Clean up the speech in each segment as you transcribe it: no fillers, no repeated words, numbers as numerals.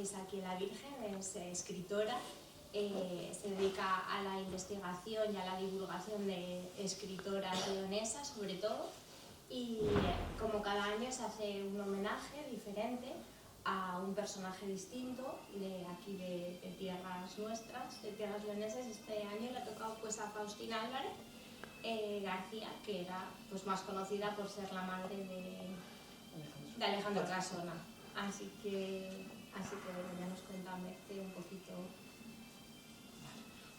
veis aquí en la Virgen, es escritora, se dedica a la investigación y a la divulgación de escritoras leonesas sobre todo, y como cada año se hace un homenaje diferente a un personaje distinto de aquí de tierras nuestras, de tierras leonesas. Este año le ha tocado pues a Faustina Álvarez García, que era pues más conocida por ser la madre de Alejandro Casona. Así que bueno, ya nos cuenta Merce un poquito.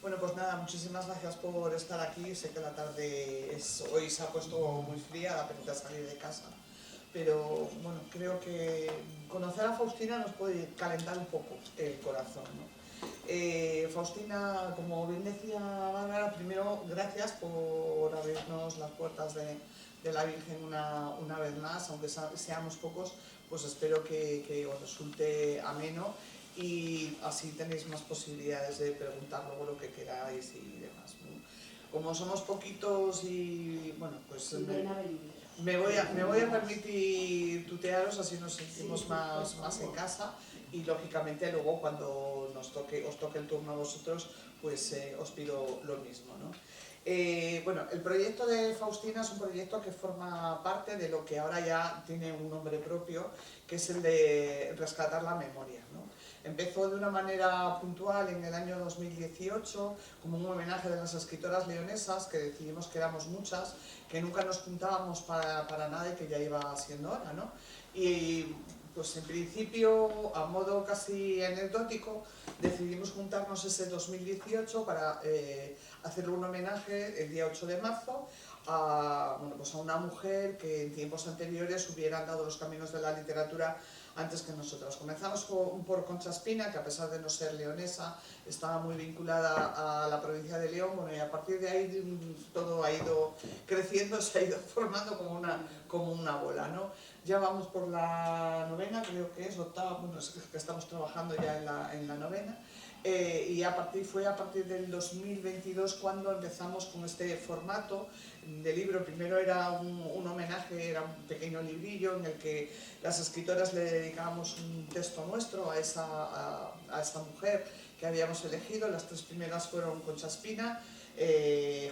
Bueno, pues nada, muchísimas gracias por estar aquí. Sé que la tarde hoy se ha puesto muy fría, da pena salir de casa. Pero bueno, creo que conocer a Faustina nos puede calentar un poco el corazón, ¿no? Faustina, como bien decía Bárbara, primero gracias por abrirnos las puertas de la Virgen una vez más, aunque seamos pocos, pues espero que os resulte ameno y así tenéis más posibilidades de preguntar luego lo que queráis y demás, ¿no? Como somos poquitos y bueno, pues me voy a permitir tutearos, así nos sentimos más en casa, y lógicamente luego cuando os toque el turno a vosotros, pues os pido lo mismo, ¿no? Bueno, el proyecto de Faustina es un proyecto que forma parte de lo que ahora ya tiene un nombre propio, que es el de rescatar la memoria, ¿no? Empezó de una manera puntual en el año 2018 como un homenaje de las escritoras leonesas, que decidimos que éramos muchas, que nunca nos juntábamos para nada y que ya iba siendo hora, ¿no? Y pues en principio, a modo casi anecdótico, decidimos juntarnos ese 2018 para hacerle un homenaje el día 8 de marzo a una mujer que en tiempos anteriores hubiera andado los caminos de la literatura antes que nosotros. Comenzamos por Concha Espina, que a pesar de no ser leonesa, estaba muy vinculada a la provincia de León, bueno, y a partir de ahí todo ha ido creciendo, se ha ido formando como una bola, ¿no? Ya vamos por la novena, creo que es octava, bueno, es que estamos trabajando ya en la novena, y fue a partir del 2022 cuando empezamos con este formato de libro. Primero era un homenaje, era un pequeño librillo en el que las escritoras le dedicábamos un texto nuestro a esta mujer que habíamos elegido. Las tres primeras fueron Concha Espina,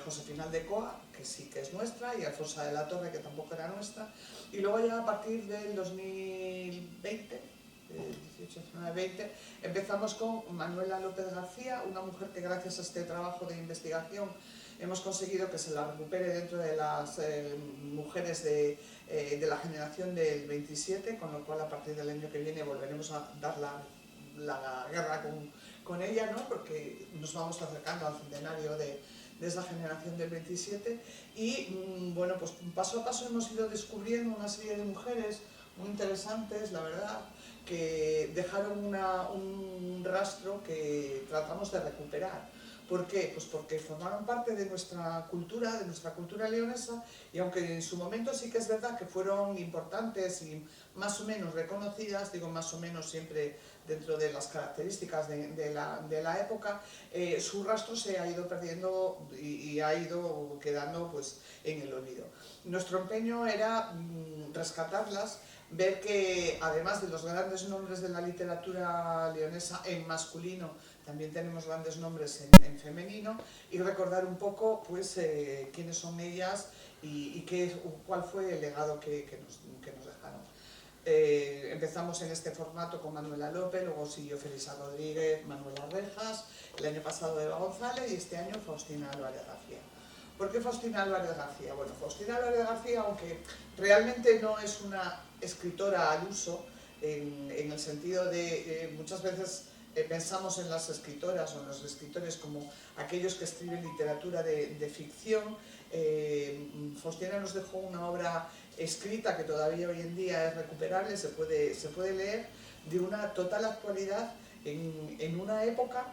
Josefina Aldecoa, que sí que es nuestra, y Alfonsa de la Torre, que tampoco era nuestra. Y luego ya a partir del 2020, 18-19-20, empezamos con Manuela López García, una mujer que gracias a este trabajo de investigación hemos conseguido que se la recupere dentro de las mujeres de la generación del 27, con lo cual a partir del año que viene volveremos a dar la guerra con ella, ¿no? Porque nos vamos acercando al centenario de esa generación del 27 y bueno, pues paso a paso hemos ido descubriendo una serie de mujeres muy interesantes, la verdad, que dejaron un rastro que tratamos de recuperar. ¿Por qué? Pues porque formaron parte de nuestra cultura leonesa, y aunque en su momento sí que es verdad que fueron importantes y más o menos reconocidas, digo más o menos siempre dentro de las características de la época, su rastro se ha ido perdiendo y ha ido quedando pues en el olvido. Nuestro empeño era rescatarlas, ver que además de los grandes nombres de la literatura leonesa en masculino, también tenemos grandes nombres en femenino, y recordar un poco pues quiénes son ellas y cuál fue el legado que nos dejaron. Empezamos en este formato con Manuela López, luego siguió Felisa Rodríguez, Manuela Rejas, el año pasado Eva González y este año Faustina Álvarez García. ¿Por qué Faustina Álvarez García? Bueno, Faustina Álvarez García, aunque realmente no es una escritora al uso, en el sentido de muchas veces pensamos en las escritoras o en los escritores como aquellos que escriben literatura de ficción. Faustina nos dejó una obra escrita que todavía hoy en día es recuperable, se puede leer, de una total actualidad en una época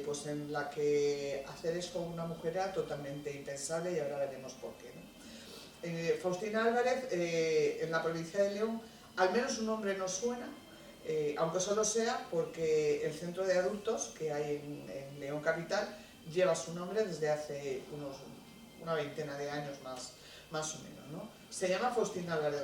pues en la que hacer esto a una mujer era totalmente impensable, y ahora veremos por qué, ¿no? Faustina Álvarez, en la provincia de León, al menos su nombre nos suena, aunque solo sea porque el centro de adultos que hay en León Capital lleva su nombre desde hace una veintena de años más o menos, ¿no? Se llama Faustina Álvarez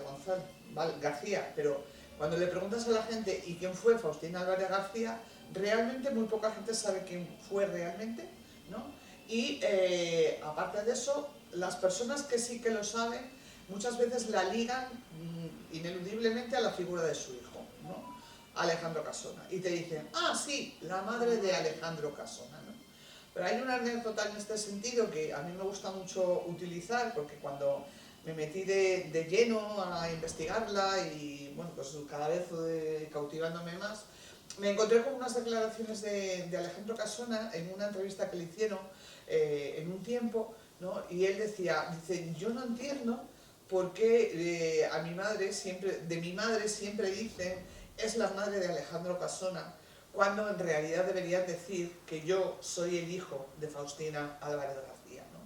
García, pero Cuando le preguntas a la gente ¿y quién fue Faustina Álvarez García?, realmente muy poca gente sabe quién fue realmente, ¿no? Y aparte de eso, las personas que sí que lo saben, muchas veces la ligan ineludiblemente a la figura de su hijo, ¿no? Alejandro Casona. Y te dicen, ah, sí, la madre de Alejandro Casona, ¿no? Pero hay una anécdota en este sentido que a mí me gusta mucho utilizar, porque cuando me metí de lleno a investigarla y bueno, pues cada vez cautivándome más, me encontré con unas declaraciones de Alejandro Casona en una entrevista que le hicieron en un tiempo, ¿no? Y él dice, yo no entiendo por qué a mi madre de mi madre siempre dicen es la madre de Alejandro Casona, cuando en realidad deberían decir que yo soy el hijo de Faustina Álvarez García, ¿no?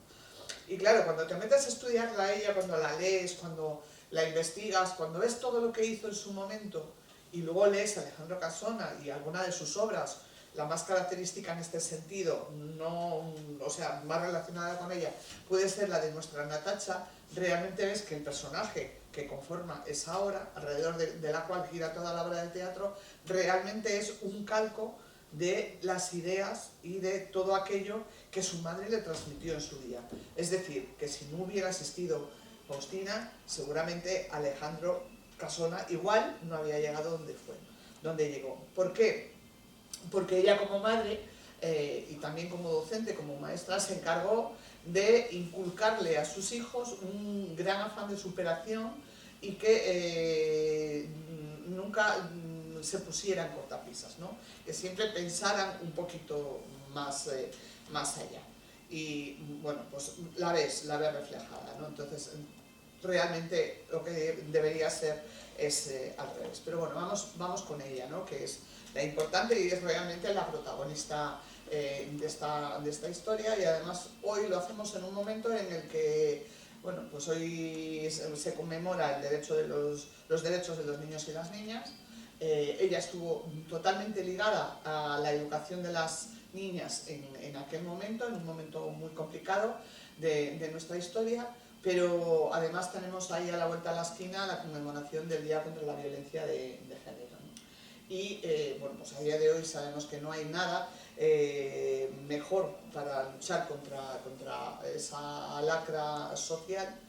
Y claro, cuando te metes a estudiarla a ella, cuando la lees, cuando la investigas, cuando ves todo lo que hizo en su momento y luego lees a Alejandro Casona y alguna de sus obras, la más característica en este sentido, o sea, más relacionada con ella, puede ser la de nuestra Natacha, realmente ves que el personaje que conforma esa obra, alrededor de la cual gira toda la obra de teatro, realmente es un calco de las ideas y de todo aquello que su madre le transmitió en su día. Es decir, que si no hubiera existido Faustina, seguramente Alejandro Casona igual no había llegado donde llegó. ¿Por qué? Porque ella como madre y también como docente, como maestra, se encargó de inculcarle a sus hijos un gran afán de superación y que nunca se pusieran cortapisas, ¿no? Que siempre pensaran un poquito más allá. Y bueno, pues la ves reflejada, ¿no? Entonces, realmente lo que debería ser es al revés. Pero bueno, vamos con ella, ¿no? Que es la importante y es realmente la protagonista de esta historia, y además hoy lo hacemos en un momento en el que, bueno, pues hoy se conmemora los derechos de los niños y las niñas. Ella estuvo totalmente ligada a la educación de las niñas en aquel momento, en un momento muy complicado de nuestra historia, pero además tenemos ahí a la vuelta de la esquina la conmemoración del Día contra la Violencia de Género, ¿no? Y bueno, pues a día de hoy sabemos que no hay nada mejor para luchar contra esa lacra social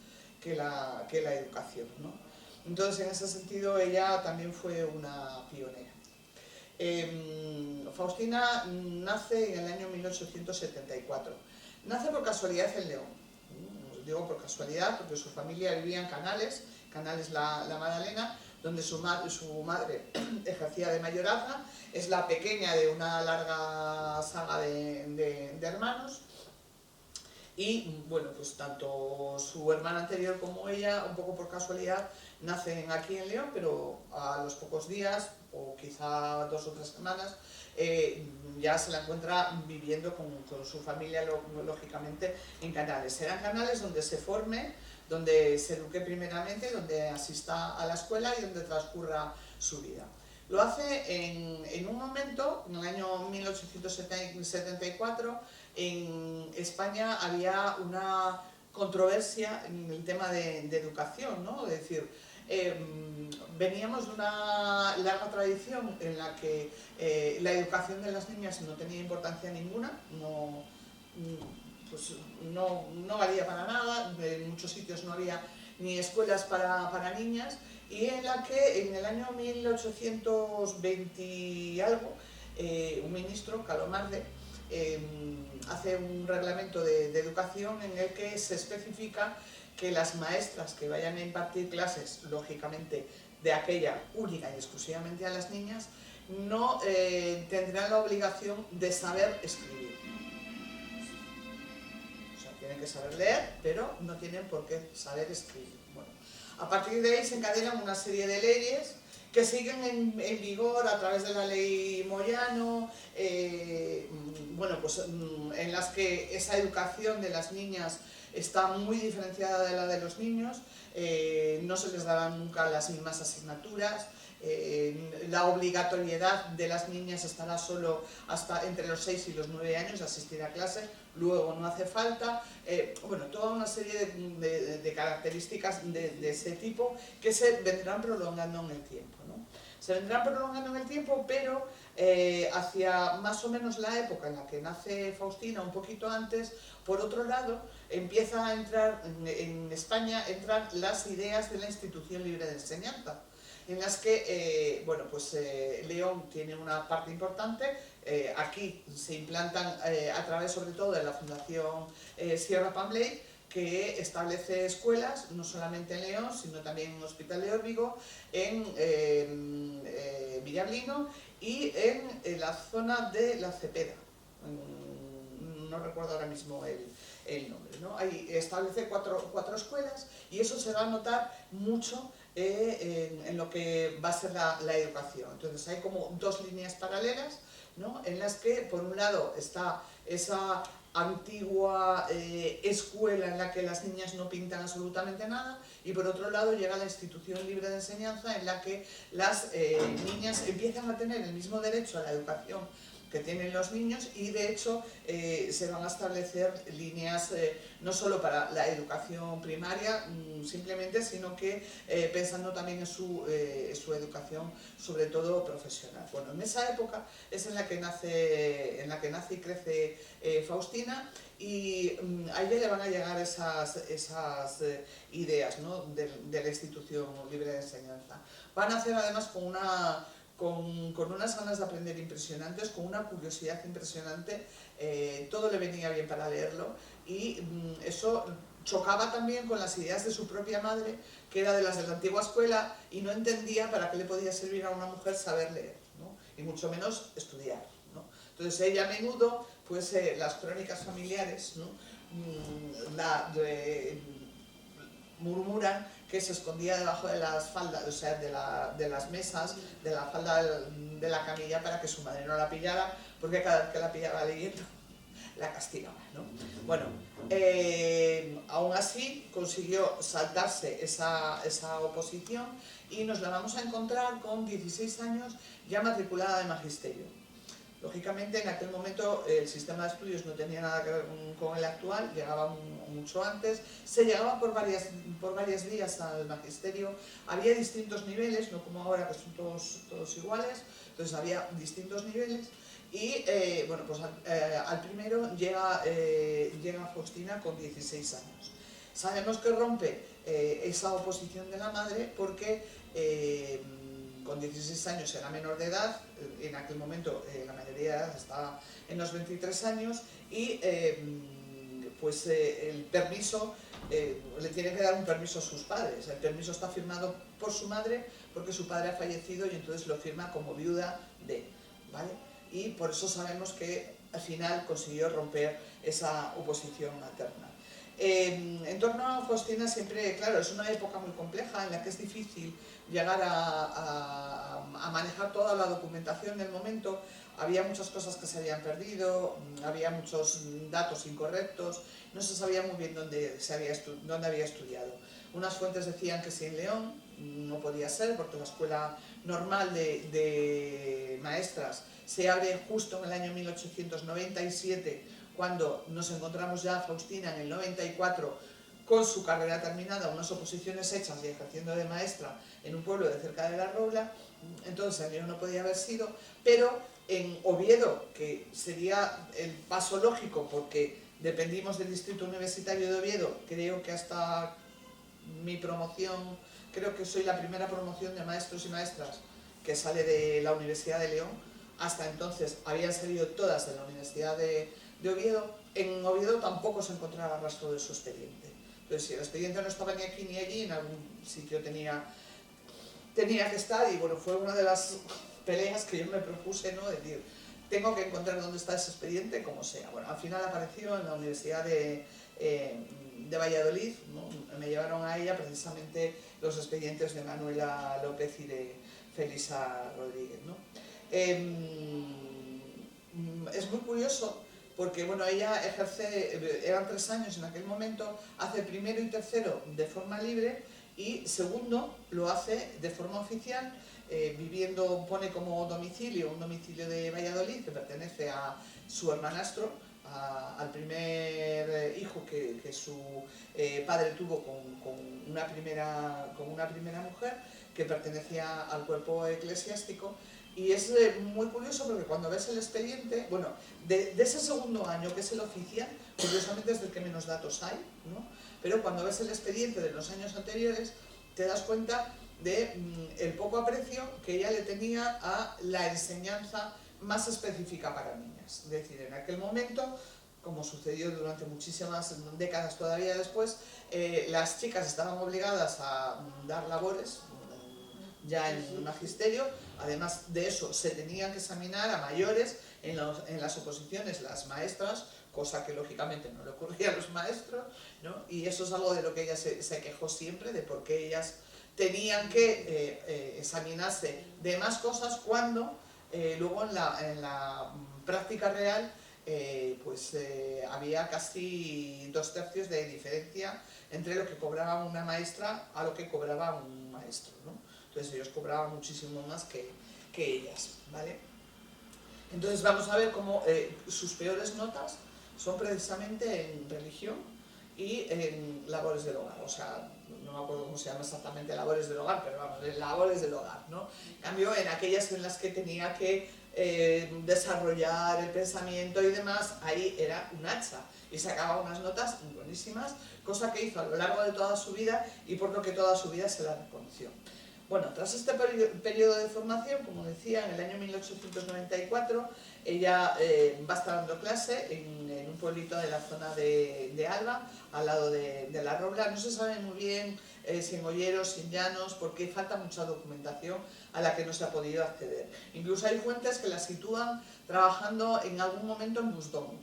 que la educación, ¿no? Entonces, en ese sentido, ella también fue una pionera. Faustina nace en el año 1874. Nace por casualidad en León. Digo por casualidad porque su familia vivía en Canales la Magdalena, donde su madre ejercía de mayorazga. Es la pequeña de una larga saga de hermanos. Y bueno, pues tanto su hermana anterior como ella, un poco por casualidad, nacen aquí en León, pero a los pocos días, o quizá 2 o 3 semanas, ya se la encuentra viviendo con su familia, lógicamente, en Canales. Serán Canales donde se forme, donde se eduque primeramente, donde asista a la escuela y donde transcurra su vida. Lo hace en un momento, en el año 1874, en España había una controversia en el tema de educación, ¿no? Es decir, veníamos de una larga tradición en la que la educación de las niñas no tenía importancia ninguna, no valía para nada, en muchos sitios no había ni escuelas para niñas, y en la que en el año 1820 y algo, un ministro, Calomarde, hace un reglamento de educación en el que se especifica que las maestras que vayan a impartir clases, lógicamente, de aquella única y exclusivamente a las niñas, no tendrán la obligación de saber escribir. O sea, tienen que saber leer, pero no tienen por qué saber escribir. Bueno, a partir de ahí se encadenan una serie de leyes que siguen en vigor a través de la ley Moyano, bueno, pues en las que esa educación de las niñas está muy diferenciada de la de los niños, no se les darán nunca las mismas asignaturas, la obligatoriedad de las niñas estará solo hasta entre los 6 y los 9 años de asistir a clase, luego no hace falta, bueno, toda una serie de características de ese tipo que se vendrán prolongando en el tiempo, ¿no? se vendrán prolongando en el tiempo, pero hacia más o menos la época en la que nace Faustina, un poquito antes, por otro lado, empieza a entrar, en España entran las ideas de la institución libre de enseñanza, en las que, bueno, pues León tiene una parte importante. Aquí se implantan a través sobre todo de la Fundación Sierra Pambley, que establece escuelas, no solamente en León, sino también en Hospital de Órbigo, en Villablino y en la zona de La Cepeda. No recuerdo ahora mismo el nombre, ¿no? Ahí establece cuatro escuelas y eso se va a notar mucho en lo que va a ser la educación. Entonces hay como dos líneas paralelas, ¿no? En las que por un lado está esa antigua escuela en la que las niñas no pintan absolutamente nada, y por otro lado llega la institución libre de enseñanza en la que las niñas empiezan a tener el mismo derecho a la educación que tienen los niños, y de hecho se van a establecer líneas no solo para la educación primaria simplemente, sino que pensando también en su educación, sobre todo profesional. Bueno, en esa época es en la que nace y crece Faustina, y a ella le van a llegar esas ideas, ¿no? de la institución libre de enseñanza. Van a hacer además con unas ganas de aprender impresionantes, con una curiosidad impresionante, todo le venía bien para leerlo, y eso chocaba también con las ideas de su propia madre, que era de las de la antigua escuela, y no entendía para qué le podía servir a una mujer saber leer, ¿no? Y mucho menos estudiar, ¿no? Entonces ella a menudo, pues las crónicas familiares, ¿no? Murmuran que se escondía debajo de las faldas, o sea, de las mesas, de la falda de la camilla, para que su madre no la pillara, porque cada vez que la pillaba leyendo, la castigaba, ¿no? Bueno, aún así consiguió saltarse esa oposición, y nos la vamos a encontrar con 16 años ya matriculada de magisterio. Lógicamente, en aquel momento el sistema de estudios no tenía nada que ver con el actual, llegaba mucho antes, se llegaba por varias vías al magisterio, había distintos niveles, no como ahora que son todos iguales, entonces había distintos niveles, y bueno, pues al primero llega Faustina con 16 años. Sabemos que rompe esa oposición de la madre porque con 16 años era menor de edad, en aquel momento la mayoría de edad estaba en los 23 años, y pues el permiso, le tienen que dar un permiso a sus padres. El permiso está firmado por su madre porque su padre ha fallecido, y entonces lo firma como viuda de, ¿vale? Y por eso sabemos que al final consiguió romper esa oposición materna. En torno a Faustina siempre, claro, es una época muy compleja en la que es difícil llegar a manejar toda la documentación del momento. Había muchas cosas que se habían perdido, había muchos datos incorrectos, no se sabía muy bien dónde había estudiado. Unas fuentes decían que sí en León, no podía ser porque la escuela normal de maestras se abre justo en el año 1897, cuando nos encontramos ya a Faustina en el 94 con su carrera terminada, unas oposiciones hechas y ejerciendo de maestra en un pueblo de cerca de La Robla. Entonces en no podía haber sido, pero en Oviedo, que sería el paso lógico porque dependimos del Distrito Universitario de Oviedo, creo que hasta mi promoción, creo que soy la primera promoción de maestros y maestras que sale de la Universidad de León. Hasta entonces habían salido todas de la Universidad de Oviedo. En Oviedo tampoco se encontraba rastro de su expediente. Entonces, si el expediente no estaba ni aquí ni allí, en algún sitio tenía que estar, y bueno, fue una de las peleas que yo me propuse, ¿no? Es decir, tengo que encontrar dónde está ese expediente, como sea. Bueno, al final apareció en la Universidad de Valladolid, ¿no? Me llevaron a ella precisamente los expedientes de Manuela López y de Felisa Rodríguez, ¿no? Es muy curioso porque, bueno, ella eran 3 años en aquel momento, hace primero y tercero de forma libre, y segundo lo hace de forma oficial, pone como domicilio un domicilio de Valladolid que pertenece a su hermanastro, a al primer hijo que su padre tuvo con una primera mujer que pertenecía al cuerpo eclesiástico. Y es muy curioso porque cuando ves el expediente, bueno, de ese segundo año, que es el oficial, curiosamente es del que menos datos hay, ¿no? Pero cuando ves el expediente de los años anteriores, te das cuenta de el poco aprecio que ella le tenía a la enseñanza más específica para niñas. Es decir, en aquel momento, como sucedió durante muchísimas décadas todavía después, las chicas estaban obligadas a dar labores ya en el magisterio. Además de eso, se tenían que examinar a mayores en las oposiciones las maestras, cosa que lógicamente no le ocurría a los maestros, ¿no? Y eso es algo de lo que ella se quejó siempre, de por qué ellas tenían que examinarse de más cosas cuando luego en la práctica real había casi 2/3 de diferencia entre lo que cobraba una maestra a lo que cobraba un maestro, ¿no? Entonces ellos cobraban muchísimo más que ellas, ¿vale? Entonces vamos a ver cómo sus peores notas son precisamente en religión y en labores del hogar. O sea, no me acuerdo cómo se llama exactamente labores del hogar, pero vamos, en labores del hogar, ¿no? En cambio, en aquellas en las que tenía que desarrollar el pensamiento y demás, ahí era un hacha y sacaba unas notas buenísimas, cosa que hizo a lo largo de toda su vida y por lo que toda su vida se la reconoció. Bueno, tras este periodo de formación, como decía, en el año 1894, ella va a estar dando clase en un pueblito de la zona de Alba, al lado de La Robla. No se sabe muy bien si en Olleros, si en Llanos, porque falta mucha documentación a la que no se ha podido acceder. Incluso hay fuentes que la sitúan trabajando en algún momento en Busdón,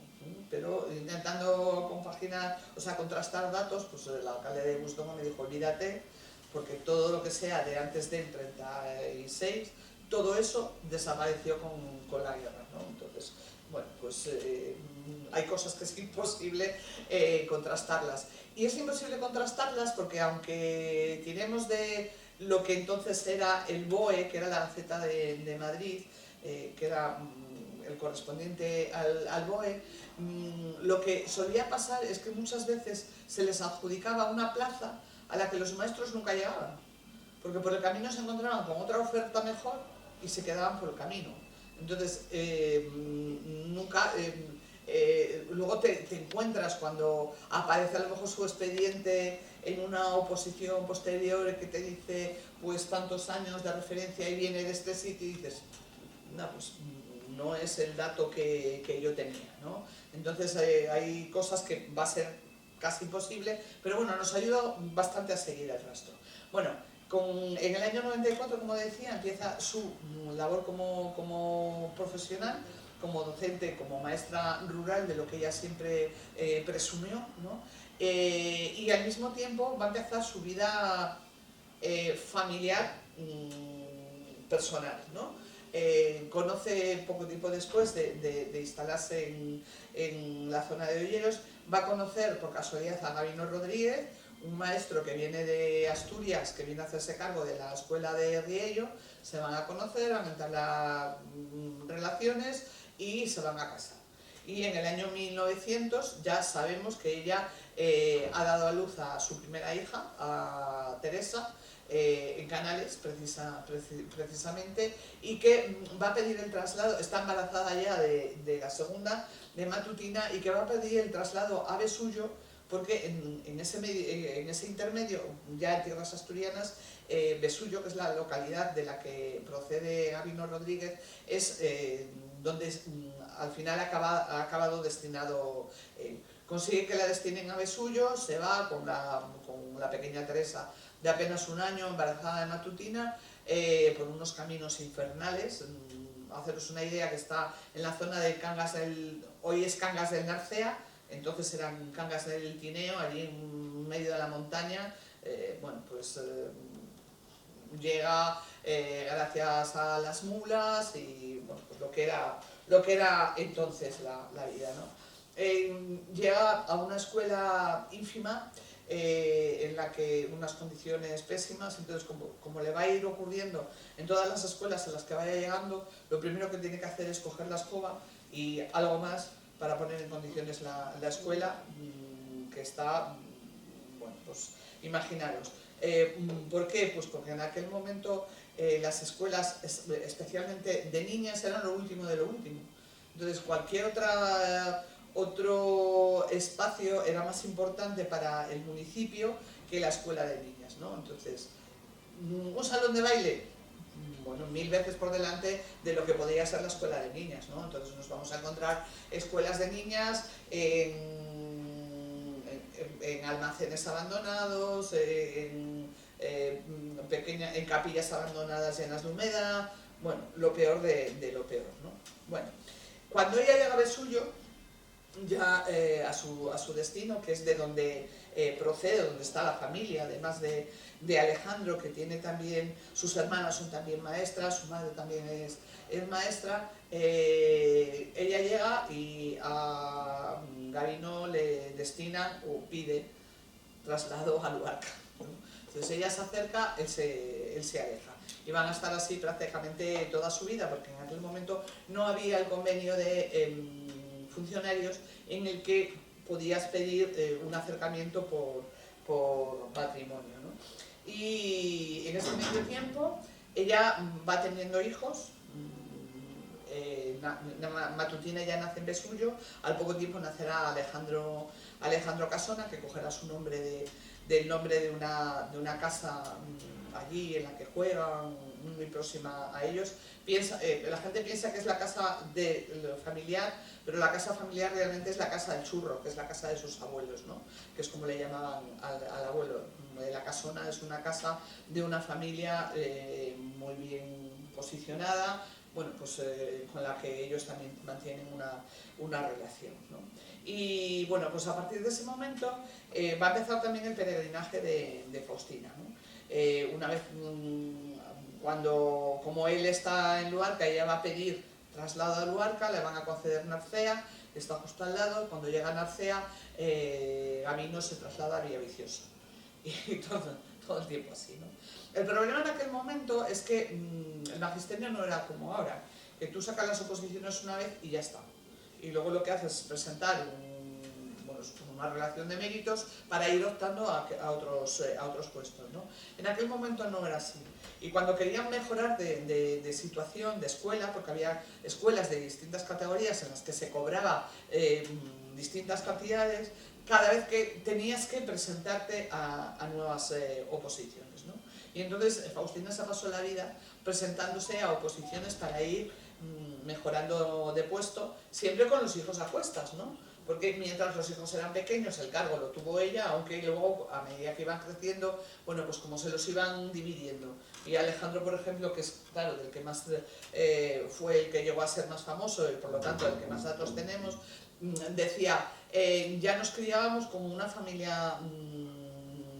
pero intentando compaginar, o sea, contrastar datos, pues el alcalde de Busdón me dijo, olvídate, porque todo lo que sea de antes del 36, todo eso desapareció con la guerra, ¿no? Entonces, bueno, pues hay cosas que es imposible contrastarlas. Y es imposible contrastarlas porque aunque tiremos de lo que entonces era el BOE, que era la Gaceta de Madrid, que era el correspondiente al BOE, lo que solía pasar es que muchas veces se les adjudicaba una plaza a la que los maestros nunca llegaban, porque por el camino se encontraban con otra oferta mejor y se quedaban por el camino. Entonces, luego te encuentras cuando aparece a lo mejor su expediente en una oposición posterior que te dice pues tantos años de referencia y viene de este sitio y dices, no, pues no es el dato que yo tenía, ¿no? Entonces hay cosas que va a ser casi imposible, pero bueno, nos ayuda bastante a seguir el rastro. Bueno, en el año 94, como decía, empieza su labor como profesional, como docente, como maestra rural, de lo que ella siempre presumió, ¿no? Y al mismo tiempo va a empezar su vida familiar personal, ¿no? Conoce poco tiempo después de instalarse en la zona de Olleros, va a conocer por casualidad a Gabino Rodríguez, un maestro que viene de Asturias, que viene a hacerse cargo de la escuela de Riello. Se van a conocer, van a entablar relaciones y se van a casar. Y en el año 1900 ya sabemos que ella ha dado a luz a su primera hija, a Teresa, en Canales precisamente, y que va a pedir el traslado, está embarazada ya de la segunda, de Matutina, y que va a pedir el traslado a Besullo, porque en ese intermedio, ya en tierras asturianas, Besullo, que es la localidad de la que procede Gabino Rodríguez, es donde al final ha acabado destinado. Consigue que la destinen a Besullo, se va con la pequeña Teresa de apenas un año, embarazada de Matutina, por unos caminos infernales. Haceros una idea, que está en la zona de Cangas hoy es Cangas del Narcea, entonces eran Cangas del Tineo, allí en medio de la montaña. Bueno, pues llega gracias a las mulas y bueno, pues lo que era entonces la vida, ¿no? Llega a una escuela ínfima, en la que unas condiciones pésimas. Entonces como le va a ir ocurriendo en todas las escuelas en las que vaya llegando, lo primero que tiene que hacer es coger la escoba y algo más para poner en condiciones la escuela, que está, bueno, pues imaginaros. ¿Por qué? Pues porque en aquel momento las escuelas, especialmente de niñas, eran lo último de lo último. Entonces cualquier otro espacio era más importante para el municipio que la escuela de niñas, ¿no? Entonces, un salón de baile, bueno, 1000 veces por delante de lo que podría ser la escuela de niñas, ¿no? Entonces nos vamos a encontrar escuelas de niñas en almacenes abandonados, en capillas abandonadas llenas de humedad, bueno, lo peor de lo peor, ¿no? Bueno, cuando ella llega a Vesullo, ya a su destino, que es de donde procede, donde está la familia, además de Alejandro, que tiene también, sus hermanas son también maestras, su madre también es maestra, ella llega y a Gabino le destina o pide traslado a Luarca, ¿no? Entonces ella se acerca, él se aleja. Y van a estar así prácticamente toda su vida, porque en aquel momento no había el convenio de funcionarios en el que podías pedir un acercamiento por matrimonio, ¿no? Y en ese medio tiempo ella va teniendo hijos. Matutina ya nace en Vesullo, al poco tiempo nacerá Alejandro Casona, que cogerá su nombre del nombre de una casa allí en la que juegan, muy próxima a ellos. La gente piensa que es la casa familiar, pero la casa familiar realmente es la casa del churro, que es la casa de sus abuelos, ¿no? Que es como le llamaban al abuelo. La Casona es una casa de una familia muy bien posicionada, bueno, pues con la que ellos también mantienen una relación, ¿no? Y bueno, pues a partir de ese momento va a empezar también el peregrinaje de Faustina, ¿no? Una vez, como él está en Luarca, ella va a pedir traslado a Luarca, le van a conceder Narcea, está justo al lado. Cuando llega a Narcea, Gabino se traslada a Villaviciosa. Y todo el tiempo así, ¿no? El problema en aquel momento es que el magisterio no era como ahora, que tú sacas las oposiciones una vez y ya está. Y luego lo que haces es presentar una relación de méritos para ir optando a otros puestos, ¿no? En aquel momento no era así. Y cuando querían mejorar de situación, de escuela, porque había escuelas de distintas categorías en las que se cobraba distintas cantidades, cada vez que tenías que presentarte a nuevas oposiciones, ¿no? Y entonces Faustina se pasó la vida presentándose a oposiciones para ir mejorando de puesto, siempre con los hijos a cuestas, ¿no? Porque mientras los hijos eran pequeños el cargo lo tuvo ella, aunque luego a medida que iban creciendo, bueno, pues como se los iban dividiendo. Y Alejandro, por ejemplo, que es, claro, del que más fue el que llegó a ser más famoso y por lo tanto el que más datos tenemos, decía, ya nos criábamos como una familia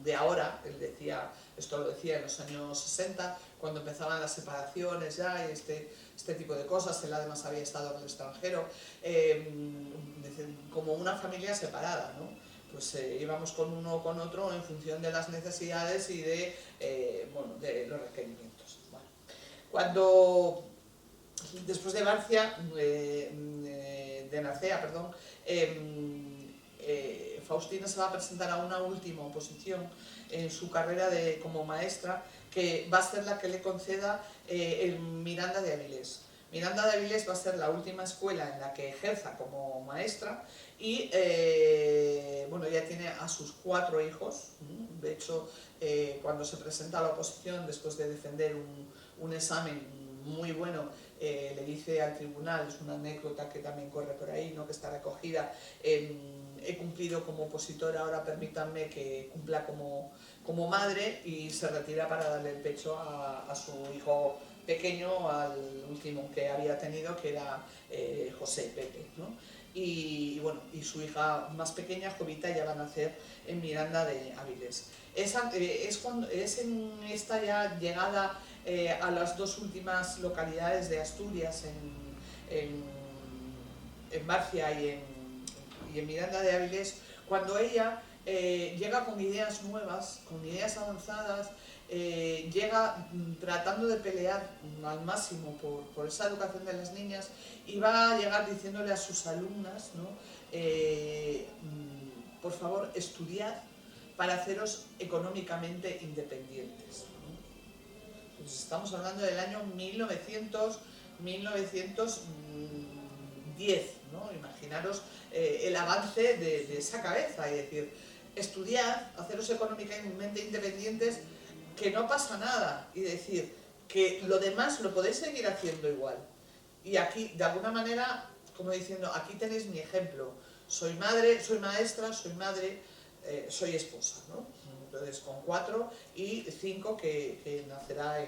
de ahora. Él decía, esto lo decía en los años 60, cuando empezaban las separaciones ya y este tipo de cosas. Él además había estado en el extranjero, como una familia separada, ¿no? Pues íbamos con uno o con otro en función de las necesidades y de los requerimientos. Bueno, después de Narcea, perdón, Faustina se va a presentar a una última oposición en su carrera como maestra, que va a ser la que le conceda el Miranda de Avilés. Miranda de Avilés va a ser la última escuela en la que ejerza como maestra y ya tiene a sus 4 hijos. De hecho, cuando se presenta a la oposición, después de defender un examen muy bueno, le dice al tribunal, es una anécdota que también corre por ahí, ¿no?, que está recogida, he cumplido como opositora, ahora permítanme que cumpla como madre, y se retira para darle el pecho a su hijo pequeño, al último que había tenido, que era José Pepe, ¿no? Y su hija más pequeña, Jovita, ya va a nacer en Miranda de Avilés. Es en esta ya llegada a las 2 últimas localidades de Asturias, en Barcia y en Miranda de Avilés, Cuando ella llega con ideas nuevas, con ideas avanzadas, llega tratando de pelear al máximo por esa educación de las niñas y va a llegar diciéndole a sus alumnas, ¿no? Por favor, estudiad para haceros económicamente independientes, ¿no? Pues estamos hablando del año 1910, ¿no? Imaginaros el avance de esa cabeza, es decir, estudiad, haceros económicamente independientes, que no pasa nada, y decir que lo demás lo podéis seguir haciendo igual. Y aquí, de alguna manera, como diciendo, aquí tenéis mi ejemplo, soy madre, soy maestra, soy madre, soy esposa, ¿no? Entonces, con 4 y 5 que nacerá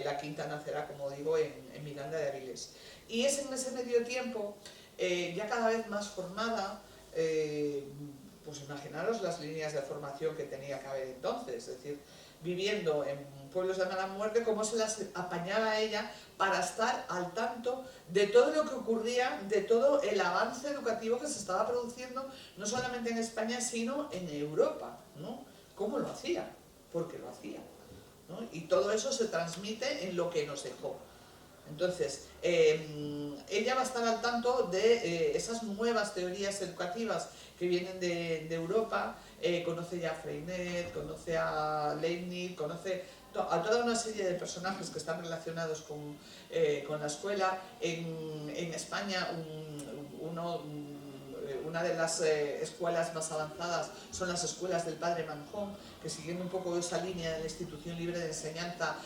la quinta nacerá, como digo, en Miranda de Avilés. Y es en ese medio tiempo, ya cada vez más formada, pues imaginaros las líneas de formación que tenía que haber entonces, es decir, viviendo en pueblos de mala muerte, cómo se las apañaba ella para estar al tanto de todo lo que ocurría, de todo el avance educativo que se estaba produciendo, no solamente en España, sino en Europa, ¿no? ¿Cómo lo hacía? Porque lo hacía, ¿no? Y todo eso se transmite en lo que nos dejó. Entonces, ella va a estar al tanto de esas nuevas teorías educativas que vienen de Europa, conoce ya a Freinet, conoce a Leibniz, conoce a toda una serie de personajes que están relacionados con la escuela. En España, una de las escuelas más avanzadas son las escuelas del padre Manjón, que siguiendo un poco esa línea de la institución libre de enseñanza,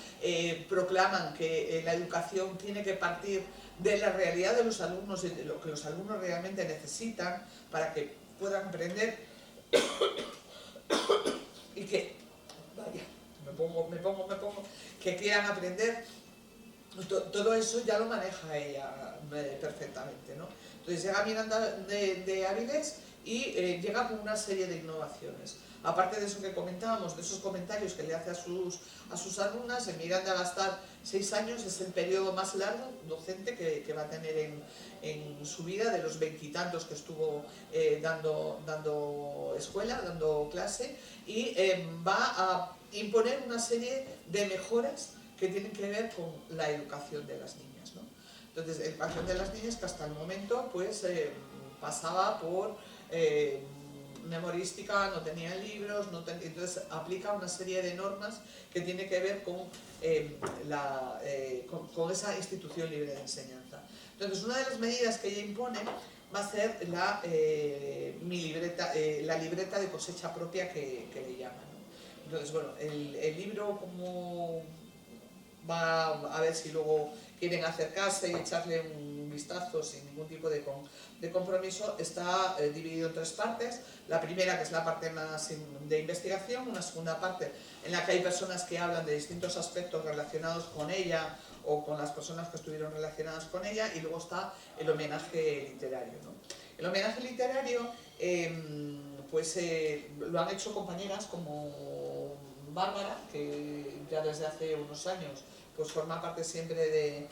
proclaman que la educación tiene que partir de la realidad de los alumnos y de lo que los alumnos realmente necesitan para que puedan aprender y que, vaya, que quieran aprender. Todo eso ya lo maneja ella perfectamente, ¿no? Entonces llega Miranda de Avilés y llega con una serie de innovaciones. Aparte de eso que comentábamos, de esos comentarios que le hace a sus alumnas, en Miranda va a estar 6 años, es el periodo más largo docente que va a tener en su vida, de los 20 y tantos que estuvo dando escuela, dando clase, y va a imponer una serie de mejoras que tienen que ver con la educación de las niñas, ¿no? Entonces, la educación de las niñas que hasta el momento pues pasaba por memorística, no tenían libros, entonces aplica una serie de normas que tiene que ver con esa institución libre de enseñanza. Entonces, una de las medidas que ella impone va a ser la libreta de cosecha propia que le llaman, ¿no? Entonces, bueno, el libro, como va a ver si luego quieren acercarse y echarle un vistazo sin ningún tipo de compromiso, está dividido en 3 partes. La primera, que es la parte más de investigación, una segunda parte en la que hay personas que hablan de distintos aspectos relacionados con ella o con las personas que estuvieron relacionadas con ella, y luego está el homenaje literario, ¿no? El homenaje literario pues lo han hecho compañeras como Bárbara, que ya desde hace unos años pues forma parte siempre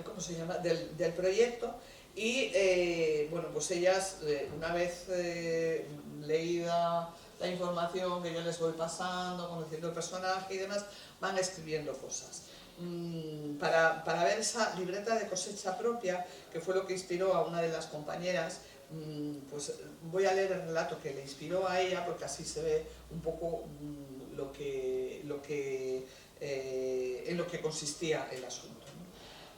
¿cómo se llama? del proyecto, y bueno, pues ellas, una vez leída la información que yo les voy pasando, conociendo el personaje y demás, van escribiendo cosas. Para ver esa libreta de cosecha propia, que fue lo que inspiró a una de las compañeras, pues voy a leer el relato que le inspiró a ella, porque así se ve un poco en lo que consistía el asunto, ¿no?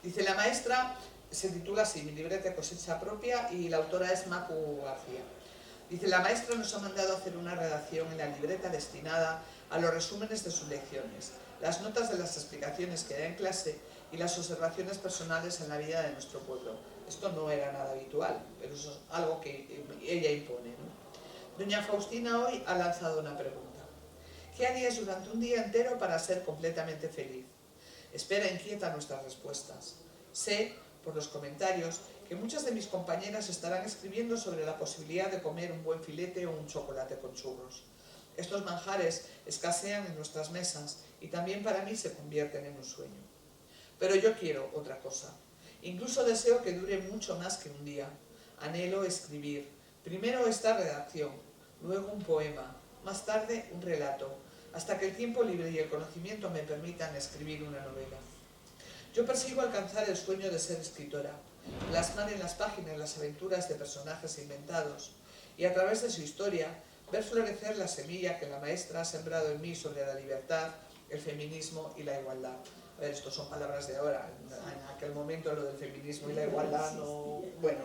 Dice: la maestra, se titula así, Mi libreta de cosecha propia, y la autora es Macu García. Dice: la maestra nos ha mandado hacer una redacción en la libreta destinada a los resúmenes de sus lecciones, las notas de las explicaciones que da en clase y las observaciones personales en la vida de nuestro pueblo. Esto no era nada habitual, pero eso es algo que ella impone, ¿no? Doña Faustina hoy ha lanzado una pregunta. ¿Qué harías durante un día entero para ser completamente feliz? Espera inquieta nuestras respuestas. Sé, por los comentarios, que muchas de mis compañeras estarán escribiendo sobre la posibilidad de comer un buen filete o un chocolate con churros. Estos manjares escasean en nuestras mesas y también para mí se convierten en un sueño. Pero yo quiero otra cosa. Incluso deseo que dure mucho más que un día. Anhelo escribir. Primero esta redacción, luego un poema, más tarde un relato, hasta que el tiempo libre y el conocimiento me permitan escribir una novela. Yo persigo alcanzar el sueño de ser escritora, plasmar en las páginas las aventuras de personajes inventados y a través de su historia ver florecer la semilla que la maestra ha sembrado en mí sobre la libertad, el feminismo y la igualdad. A ver, estos son palabras de ahora, en aquel momento lo del feminismo y la igualdad no... Bueno,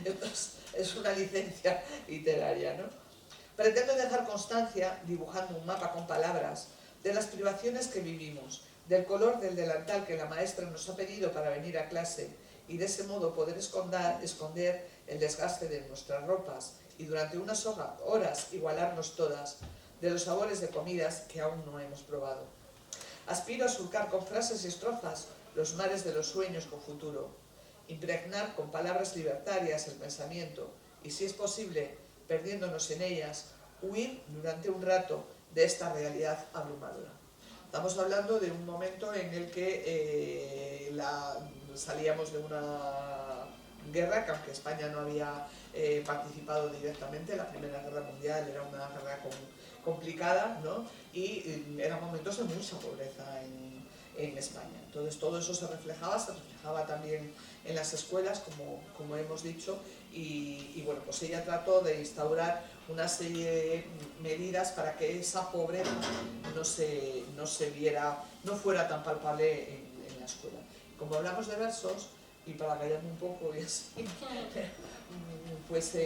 entonces, es una licencia literaria, ¿no? Pretendo dejar constancia, dibujando un mapa con palabras, de las privaciones que vivimos, del color del delantal que la maestra nos ha pedido para venir a clase y de ese modo poder esconder el desgaste de nuestras ropas y durante unas horas igualarnos todas de los sabores de comidas que aún no hemos probado. Aspiro a surcar con frases y estrofas los mares de los sueños con futuro, impregnar con palabras libertarias el pensamiento y, si es posible, perdiéndonos en ellas, huir durante un rato de esta realidad abrumadora. Estamos hablando de un momento en el que salíamos de una guerra, que aunque España no había participado directamente, la Primera Guerra Mundial era una guerra complicada, ¿no? Y eran momentos de mucha pobreza en España. Entonces todo eso se reflejaba también en las escuelas, como hemos dicho, y bueno, pues ella trató de instaurar una serie de medidas para que esa pobreza no se viera, no fuera tan palpable en la escuela. Como hablamos de versos, y para callarme un poco y así, pues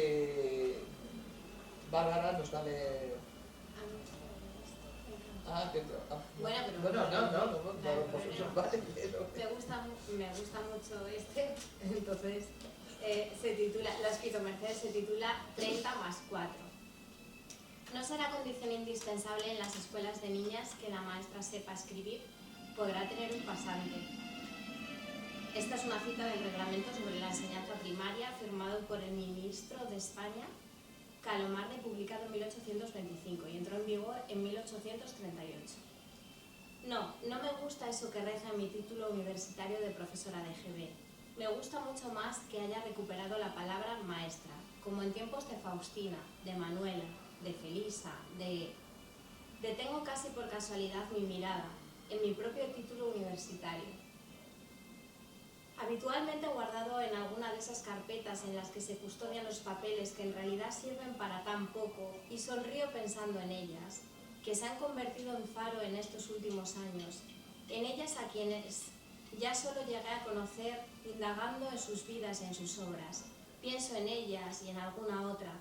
Bárbara nos va a leer. Bueno, pero bueno, no, vale, me gusta mucho este, entonces se titula, lo ha escrito Mercedes, se titula 30 más 4. No será condición indispensable en las escuelas de niñas que la maestra sepa escribir, podrá tener un pasante. Esta es una cita del reglamento sobre la enseñanza primaria firmado por el ministro de España, Calomarde, publicado en 1825 y entró en vigor en 1838. No me gusta eso que reza en mi título universitario de profesora de GB. Me gusta mucho más que haya recuperado la palabra maestra, como en tiempos de Faustina, de Manuela, de Felisa, Detengo casi por casualidad mi mirada en mi propio título universitario. Habitualmente guardado en alguna de esas carpetas en las que se custodian los papeles que en realidad sirven para tan poco, y sonrío pensando en ellas, que se han convertido en faro en estos últimos años, en ellas a quienes ya solo llegué a conocer indagando en sus vidas y en sus obras. Pienso en ellas y en alguna otra,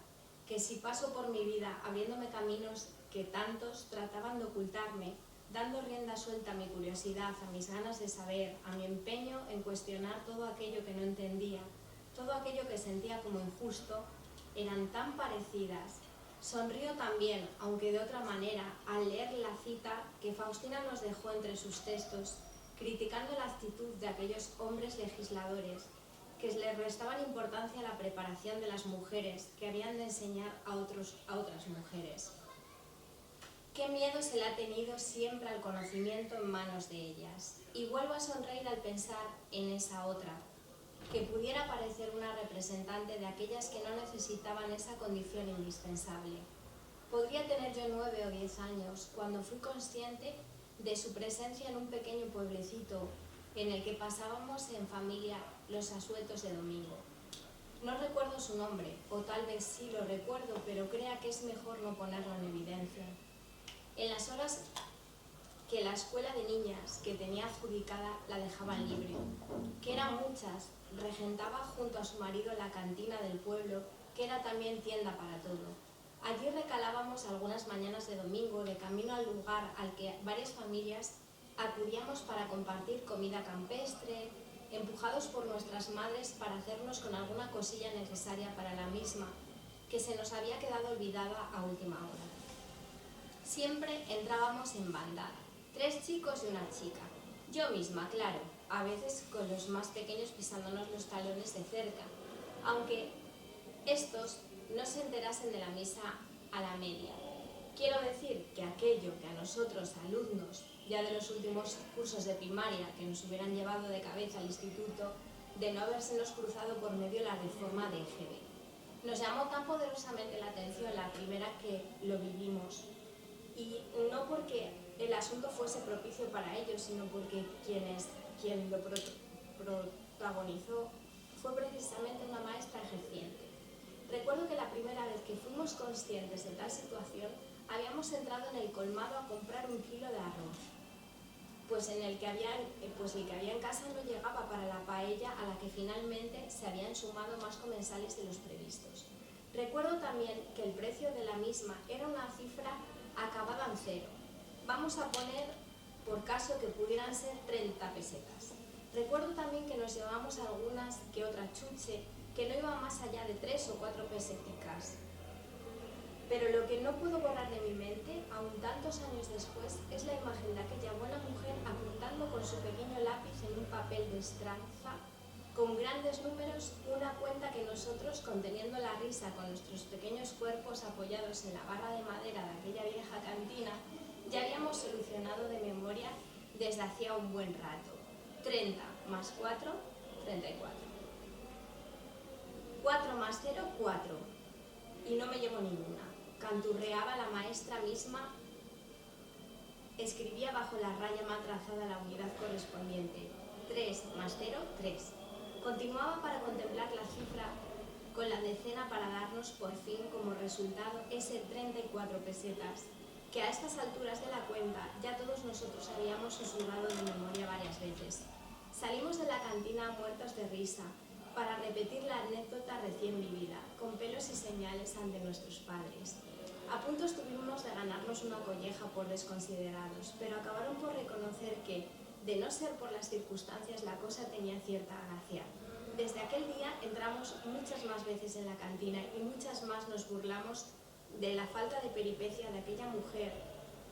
que si paso por mi vida abriéndome caminos que tantos trataban de ocultarme, dando rienda suelta a mi curiosidad, a mis ganas de saber, a mi empeño en cuestionar todo aquello que no entendía, todo aquello que sentía como injusto, eran tan parecidas. Sonrío también, aunque de otra manera, al leer la cita que Faustina nos dejó entre sus textos, criticando la actitud de aquellos hombres legisladores que les restaban importancia a la preparación de las mujeres que habían de enseñar a otras mujeres. Qué miedo se le ha tenido siempre al conocimiento en manos de ellas. Y vuelvo a sonreír al pensar en esa otra, que pudiera parecer una representante de aquellas que no necesitaban esa condición indispensable. Podría tener yo 9 o 10 años cuando fui consciente de su presencia en un pequeño pueblecito en el que pasábamos en familia los asuetos de domingo. No recuerdo su nombre, o tal vez sí lo recuerdo, pero crea que es mejor no ponerlo en evidencia. En las horas que la escuela de niñas que tenía adjudicada la dejaban libre, que eran muchas, regentaba junto a su marido la cantina del pueblo, que era también tienda para todo. Allí recalábamos algunas mañanas de domingo de camino al lugar al que varias familias acudíamos para compartir comida campestre, empujados por nuestras madres para hacernos con alguna cosilla necesaria para la misma, que se nos había quedado olvidada a última hora. Siempre entrábamos en bandada, 3 chicos y una chica. Yo misma, claro, a veces con los más pequeños pisándonos los talones de cerca, aunque estos no se enterasen de la misa a la media. Quiero decir que aquello que a nosotros, alumnos, ya de los últimos cursos de primaria que nos hubieran llevado de cabeza al instituto, de no habérsenos cruzado por medio la reforma de EGB. Nos llamó tan poderosamente la atención la primera que lo vivimos, y no porque el asunto fuese propicio para ello, sino porque quien lo protagonizó fue precisamente una maestra ejerciente. Recuerdo que la primera vez que fuimos conscientes de tal situación, habíamos entrado en el colmado a comprar 1 kilo de arroz, pues el que había en casa no llegaba para la paella, a la que finalmente se habían sumado más comensales de los previstos. Recuerdo también que el precio de la misma era una cifra acabada en 0. Vamos a poner por caso que pudieran ser 30 pesetas. Recuerdo también que nos llevamos algunas que otra chuche que no iba más allá de 3 o 4 peseticas. Pero lo que no puedo borrar de mi mente, aún tantos años después, es la imagen de aquella buena mujer apuntando con su pequeño lápiz en un papel de estraza, con grandes números, una cuenta que nosotros, conteniendo la risa con nuestros pequeños cuerpos apoyados en la barra de madera de aquella vieja cantina, ya habíamos solucionado de memoria desde hacía un buen rato. 30 más 4, 34. 4 más 0, 4. Y no me llevo ninguna. Canturreaba la maestra misma, escribía bajo la raya mal trazada la unidad correspondiente. 3 más 0, 3. Continuaba para contemplar la cifra con la decena para darnos por fin como resultado ese 34 pesetas, que a estas alturas de la cuenta ya todos nosotros habíamos susurrado de memoria varias veces. Salimos de la cantina muertos de risa, para repetir la anécdota recién vivida, con pelos y señales ante nuestros padres. A punto estuvimos de ganarnos una colleja por desconsiderados, pero acabaron por reconocer que, de no ser por las circunstancias, la cosa tenía cierta gracia. Desde aquel día entramos muchas más veces en la cantina y muchas más nos burlamos de la falta de peripecia de aquella mujer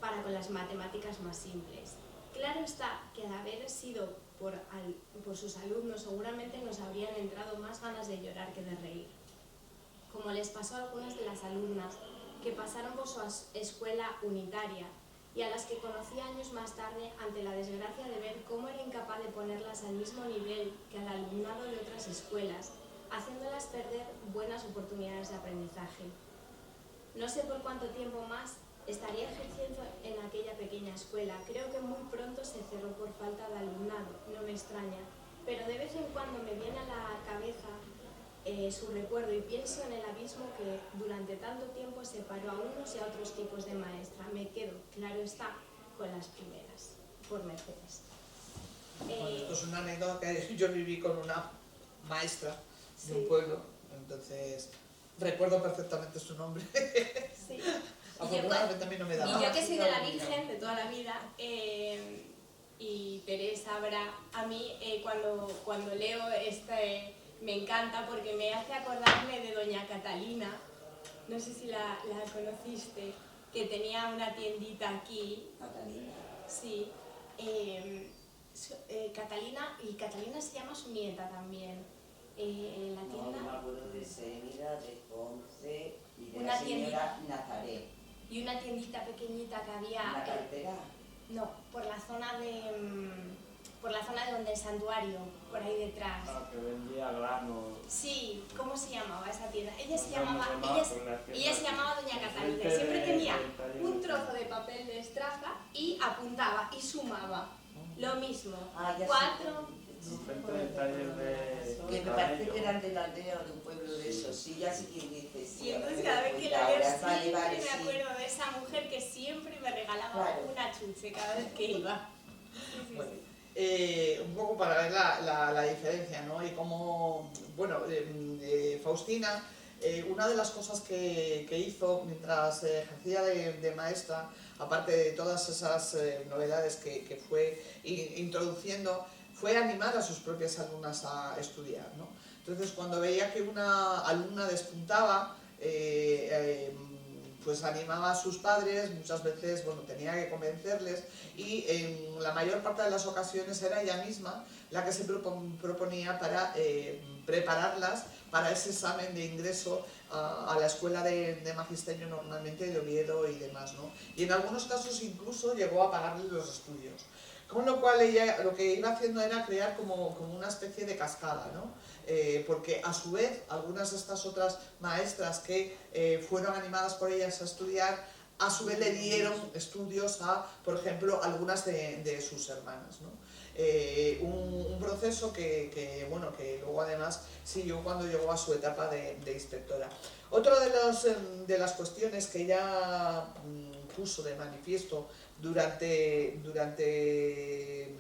para con las matemáticas más simples. Claro está que al haber sido por sus alumnos seguramente nos habrían entrado más ganas de llorar que de reír, como les pasó a algunas de las alumnas que pasaron por su escuela unitaria y a las que conocí años más tarde ante la desgracia de ver cómo era incapaz de ponerlas al mismo nivel que al alumnado de otras escuelas, haciéndolas perder buenas oportunidades de aprendizaje. No sé por cuánto tiempo más estaría ejerciendo en aquella pequeña escuela. Creo que muy pronto se cerró por falta de alumnado, no me extraña, pero de vez en cuando me viene a la cabeza su recuerdo y pienso en el abismo que durante tanto tiempo separó a unos y a otros tipos de maestra. Me quedo, claro está, con las primeras, por Mercedes. Bueno, esto es una anécdota que yo viví con una maestra de un pueblo, entonces recuerdo perfectamente su nombre. Sí. Afortunadamente a mí no me daba. Y yo que soy de la Virgen de toda la vida, y Teresa sabrá, a mí cuando leo me encanta porque me hace acordarme de doña Catalina, no sé si la conociste, que tenía una tiendita aquí. Catalina. Sí. Catalina, y Catalina se llama su nieta también. La tienda. No me acuerdo de Señora, de Ponce y de Una la señora Nazaret. Y una tiendita pequeñita que había. ¿Una cartera? No, por la zona de donde el santuario, por ahí detrás. Ah, que vendía grano. Sí, ¿cómo se llamaba esa tienda? Ella se No sé cómo llamaba Doña Catalina. Y siempre tenía un trozo de papel de estraza y apuntaba y sumaba. Lo mismo. Ah, ya sé. 4. Frente del taller de... Que me parece que eran de la aldea o de un pueblo de esos. Sí, ya sé quién dices. Sí, Y entonces ahora cada me vez que doy la cuenta. veo Ahora, siempre vale, me sí. acuerdo de esa mujer que siempre me regalaba Claro. una chuche cada vez que iba. Sí, Bueno, sí. un poco para ver la diferencia, ¿no? Y cómo, bueno, Faustina, una de las cosas que hizo mientras ejercía de maestra, aparte de todas esas novedades que fue introduciendo, fue animar a sus propias alumnas a estudiar, ¿no? Entonces, cuando veía que una alumna despuntaba, pues animaba a sus padres, muchas veces, bueno, tenía que convencerles, y en la mayor parte de las ocasiones era ella misma la que se proponía para prepararlas para ese examen de ingreso a la escuela de magisterio, normalmente de Oviedo y demás, ¿no? Y en algunos casos incluso llegó a pagarles los estudios. Con lo cual ella lo que iba haciendo era crear como una especie de cascada, ¿no? Porque a su vez algunas de estas otras maestras que fueron animadas por ellas a estudiar, a su vez le dieron estudios a, por ejemplo, algunas de sus hermanas, ¿no? Un proceso que luego además siguió cuando llegó a su etapa de inspectora. Otra de las cuestiones que ella puso de manifiesto durante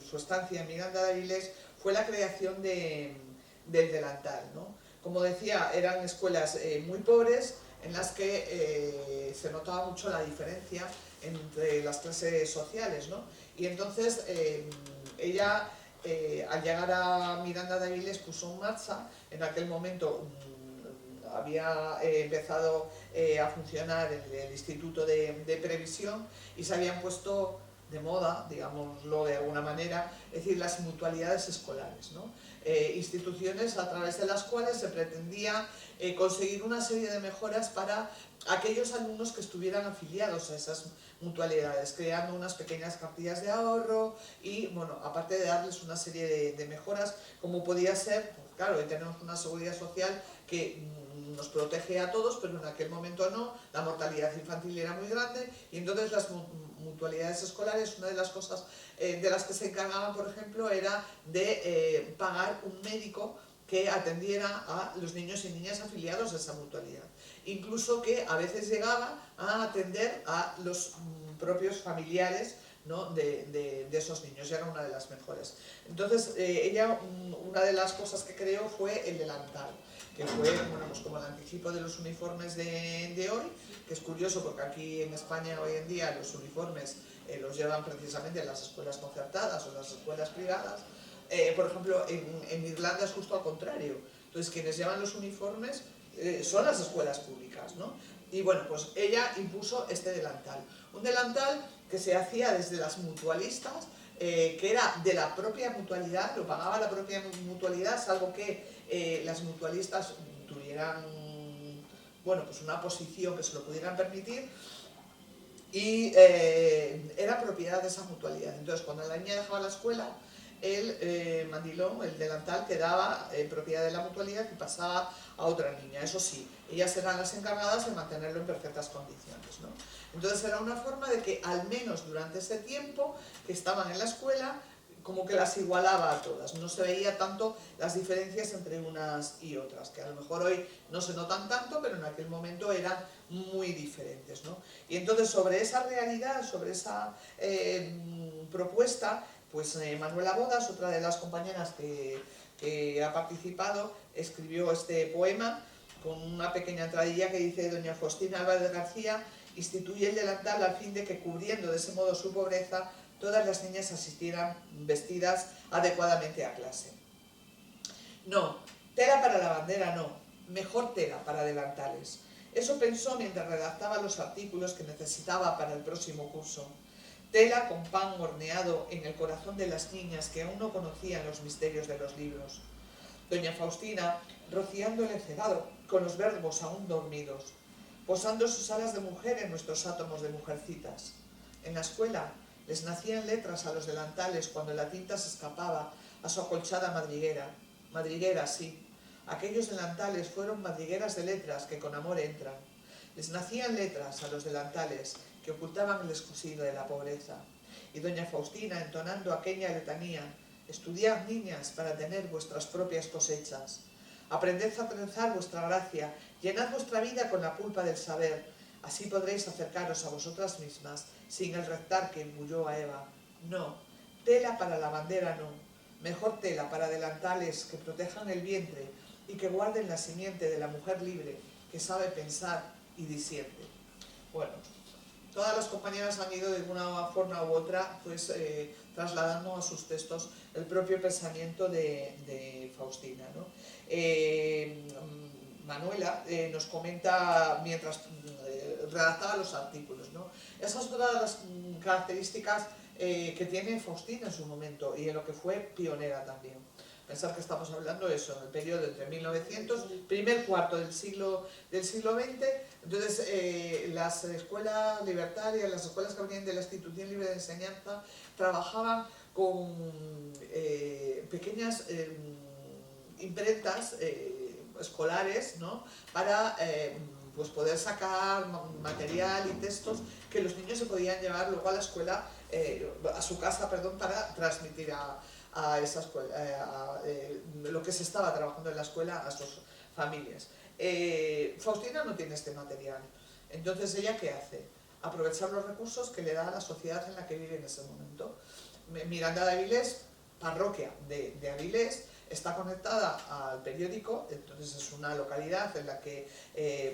su estancia en Miranda de Avilés fue la creación del delantal, ¿no? Como decía, eran escuelas muy pobres en las que se notaba mucho la diferencia entre las clases sociales, ¿no? Y entonces ella, al llegar a Miranda de Avilés, puso en marcha, en aquel momento había empezado a funcionar el Instituto de Previsión y se habían puesto de moda, digámoslo de alguna manera, es decir, las mutualidades escolares, ¿no? Instituciones a través de las cuales se pretendía conseguir una serie de mejoras para aquellos alumnos que estuvieran afiliados a esas mutualidades, creando unas pequeñas cartillas de ahorro y, bueno, aparte de darles una serie de mejoras, como podía ser, pues claro, hoy tenemos una seguridad social que nos protege a todos, pero en aquel momento no, la mortalidad infantil era muy grande y entonces las mutualidades escolares, una de las cosas de las que se encargaban, por ejemplo, era de pagar un médico que atendiera a los niños y niñas afiliados a esa mutualidad. Incluso que a veces llegaba a atender a los propios familiares, ¿no? de esos niños, ya era una de las mejores. Entonces, ella, una de las cosas que creó fue el delantal, que fue, bueno, pues como el anticipo de los uniformes de hoy, que es curioso porque aquí en España hoy en día los uniformes los llevan precisamente las escuelas concertadas o las escuelas privadas. Por ejemplo, en Irlanda es justo al contrario. Entonces, quienes llevan los uniformes son las escuelas públicas, ¿no? Y bueno, pues ella impuso este delantal. Un delantal que se hacía desde las mutualistas, que era de la propia mutualidad, lo pagaba la propia mutualidad, salvo que las mutualistas tuvieran, bueno, pues una posición que se lo pudieran permitir, y era propiedad de esa mutualidad. Entonces, cuando la niña dejaba la escuela, el mandilón, el delantal, quedaba en propiedad de la mutualidad y pasaba a otra niña. Eso sí, ellas eran las encargadas de mantenerlo en perfectas condiciones, ¿no? Entonces era una forma de que al menos durante ese tiempo que estaban en la escuela, como que las igualaba a todas, no se veía tanto las diferencias entre unas y otras, que a lo mejor hoy no se notan tanto, pero en aquel momento eran muy diferentes, ¿no? Y entonces sobre esa realidad, sobre esa propuesta, pues Manuela Bodas, otra de las compañeras que ha participado, escribió este poema con una pequeña entradilla que dice: doña Faustina Álvarez García instituye el delantal al fin de que, cubriendo de ese modo su pobreza, todas las niñas asistieran vestidas adecuadamente a clase. No, tela para la bandera no, mejor tela para delantales. Eso pensó mientras redactaba los artículos que necesitaba para el próximo curso. Tela con pan horneado en el corazón de las niñas que aún no conocían los misterios de los libros. Doña Faustina, rociando el encegado con los verbos aún dormidos, posando sus alas de mujer en nuestros átomos de mujercitas. En la escuela les nacían letras a los delantales cuando la tinta se escapaba a su acolchada madriguera. Madriguera, sí. Aquellos delantales fueron madrigueras de letras que con amor entran. Les nacían letras a los delantales que ocultaban el exclusivo de la pobreza. Y doña Faustina, entonando aquella letanía: estudiad, niñas, para tener vuestras propias cosechas. Aprended a trenzar vuestra gracia, llenad vuestra vida con la pulpa del saber. Así podréis acercaros a vosotras mismas, sin el reptar que embulló a Eva. No, tela para la bandera no. Mejor tela para delantales que protejan el vientre y que guarden la simiente de la mujer libre, que sabe pensar y disiente. Bueno, todas las compañeras han ido de una forma u otra pues trasladando a sus textos el propio pensamiento de Faustina, ¿no? Manuela nos comenta mientras redactaba los artículos, ¿no? Esas son todas las características que tiene Faustina en su momento y en lo que fue pionera también. Pensad que estamos hablando de eso, en el periodo entre 1900, primer cuarto del siglo XX. Entonces, las escuelas libertarias, las escuelas que venían de la Institución Libre de Enseñanza, trabajaban con pequeñas imprentas escolares, ¿no? Para pues poder sacar material y textos que los niños se podían llevar luego a la escuela, a su casa, perdón, para transmitir a esa escuela, lo que se estaba trabajando en la escuela a sus familias. Faustina no tiene este material, entonces ¿ella qué hace? Aprovechar los recursos que le da a la sociedad en la que vive en ese momento. Miranda de Avilés, parroquia de Avilés, está conectada al periódico, entonces es una localidad en la que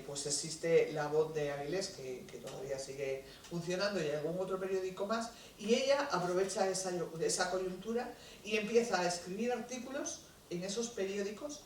pues existe La Voz de Avilés, que todavía sigue funcionando, y algún otro periódico más, y ella aprovecha esa coyuntura y empieza a escribir artículos en esos periódicos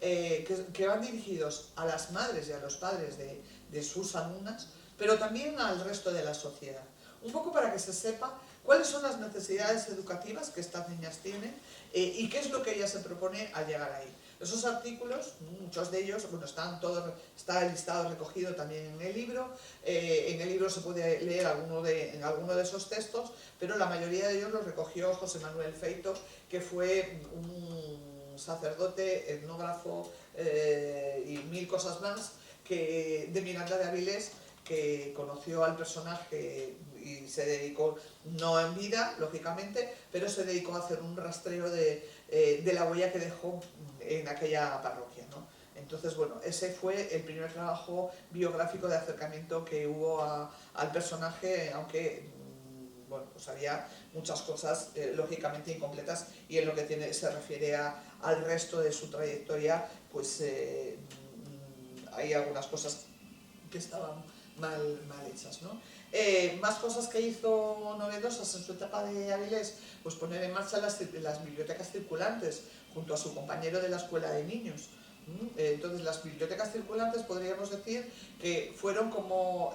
que van dirigidos a las madres y a los padres de sus alumnas, pero también al resto de la sociedad. Un poco para que se sepa cuáles son las necesidades educativas que estas niñas tienen y qué es lo que ella se propone al llegar ahí. Esos artículos, muchos de ellos, bueno, está el listado recogido también en el libro. En el libro se puede leer en alguno de esos textos, pero la mayoría de ellos los recogió José Manuel Feito, que fue un sacerdote, etnógrafo y mil cosas más de Miranda de Avilés, que conoció al personaje y se dedicó, no en vida, lógicamente, pero se dedicó a hacer un rastreo de la huella que dejó en aquella parroquia, ¿no? Entonces, bueno, ese fue el primer trabajo biográfico de acercamiento que hubo al personaje, aunque bueno, pues había muchas cosas lógicamente incompletas, y en lo que se refiere al resto de su trayectoria, pues hay algunas cosas que estaban mal hechas, ¿no? Más cosas que hizo novedosas en su etapa de Avilés, pues poner en marcha las bibliotecas circulantes junto a su compañero de la escuela de niños. Entonces las bibliotecas circulantes podríamos decir que fueron como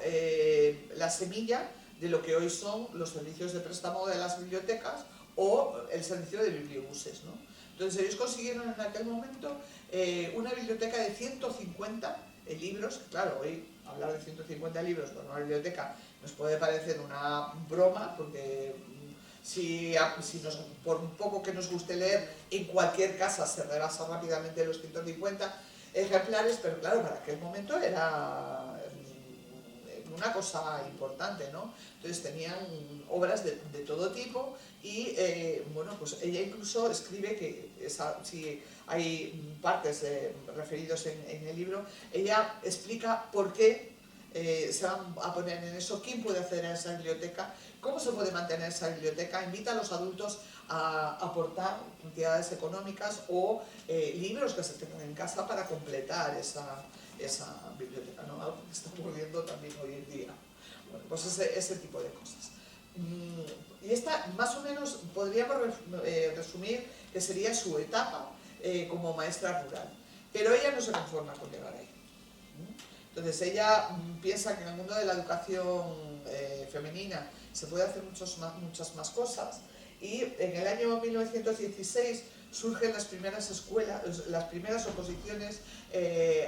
la semilla de lo que hoy son los servicios de préstamo de las bibliotecas o el servicio de bibliobuses, ¿no? Entonces ellos consiguieron en aquel momento una biblioteca de 150 libros, claro, hoy hablar de 150 libros para una biblioteca nos puede parecer una broma, porque por un poco que nos guste leer, en cualquier casa se rebasa rápidamente los 150 ejemplares, pero claro, para aquel momento era una cosa importante, ¿no? Entonces tenían obras de todo tipo y, bueno, pues ella incluso escribe que, si hay partes referidos en el libro, ella explica por qué se van a poner en eso, quién puede acceder a esa biblioteca, cómo se puede mantener esa biblioteca, invita a los adultos a aportar cantidades económicas o libros que se tengan en casa para completar esa biblioteca, ¿no? Algo que está ocurriendo también hoy en día. Bueno, pues ese tipo de cosas. Y esta, más o menos, podríamos resumir que sería su etapa como maestra rural. Pero ella no se conforma con llegar ahí. Entonces ella piensa que en el mundo de la educación femenina se puede hacer muchas más cosas, y en el año 1916 surgen las primeras escuelas, las primeras oposiciones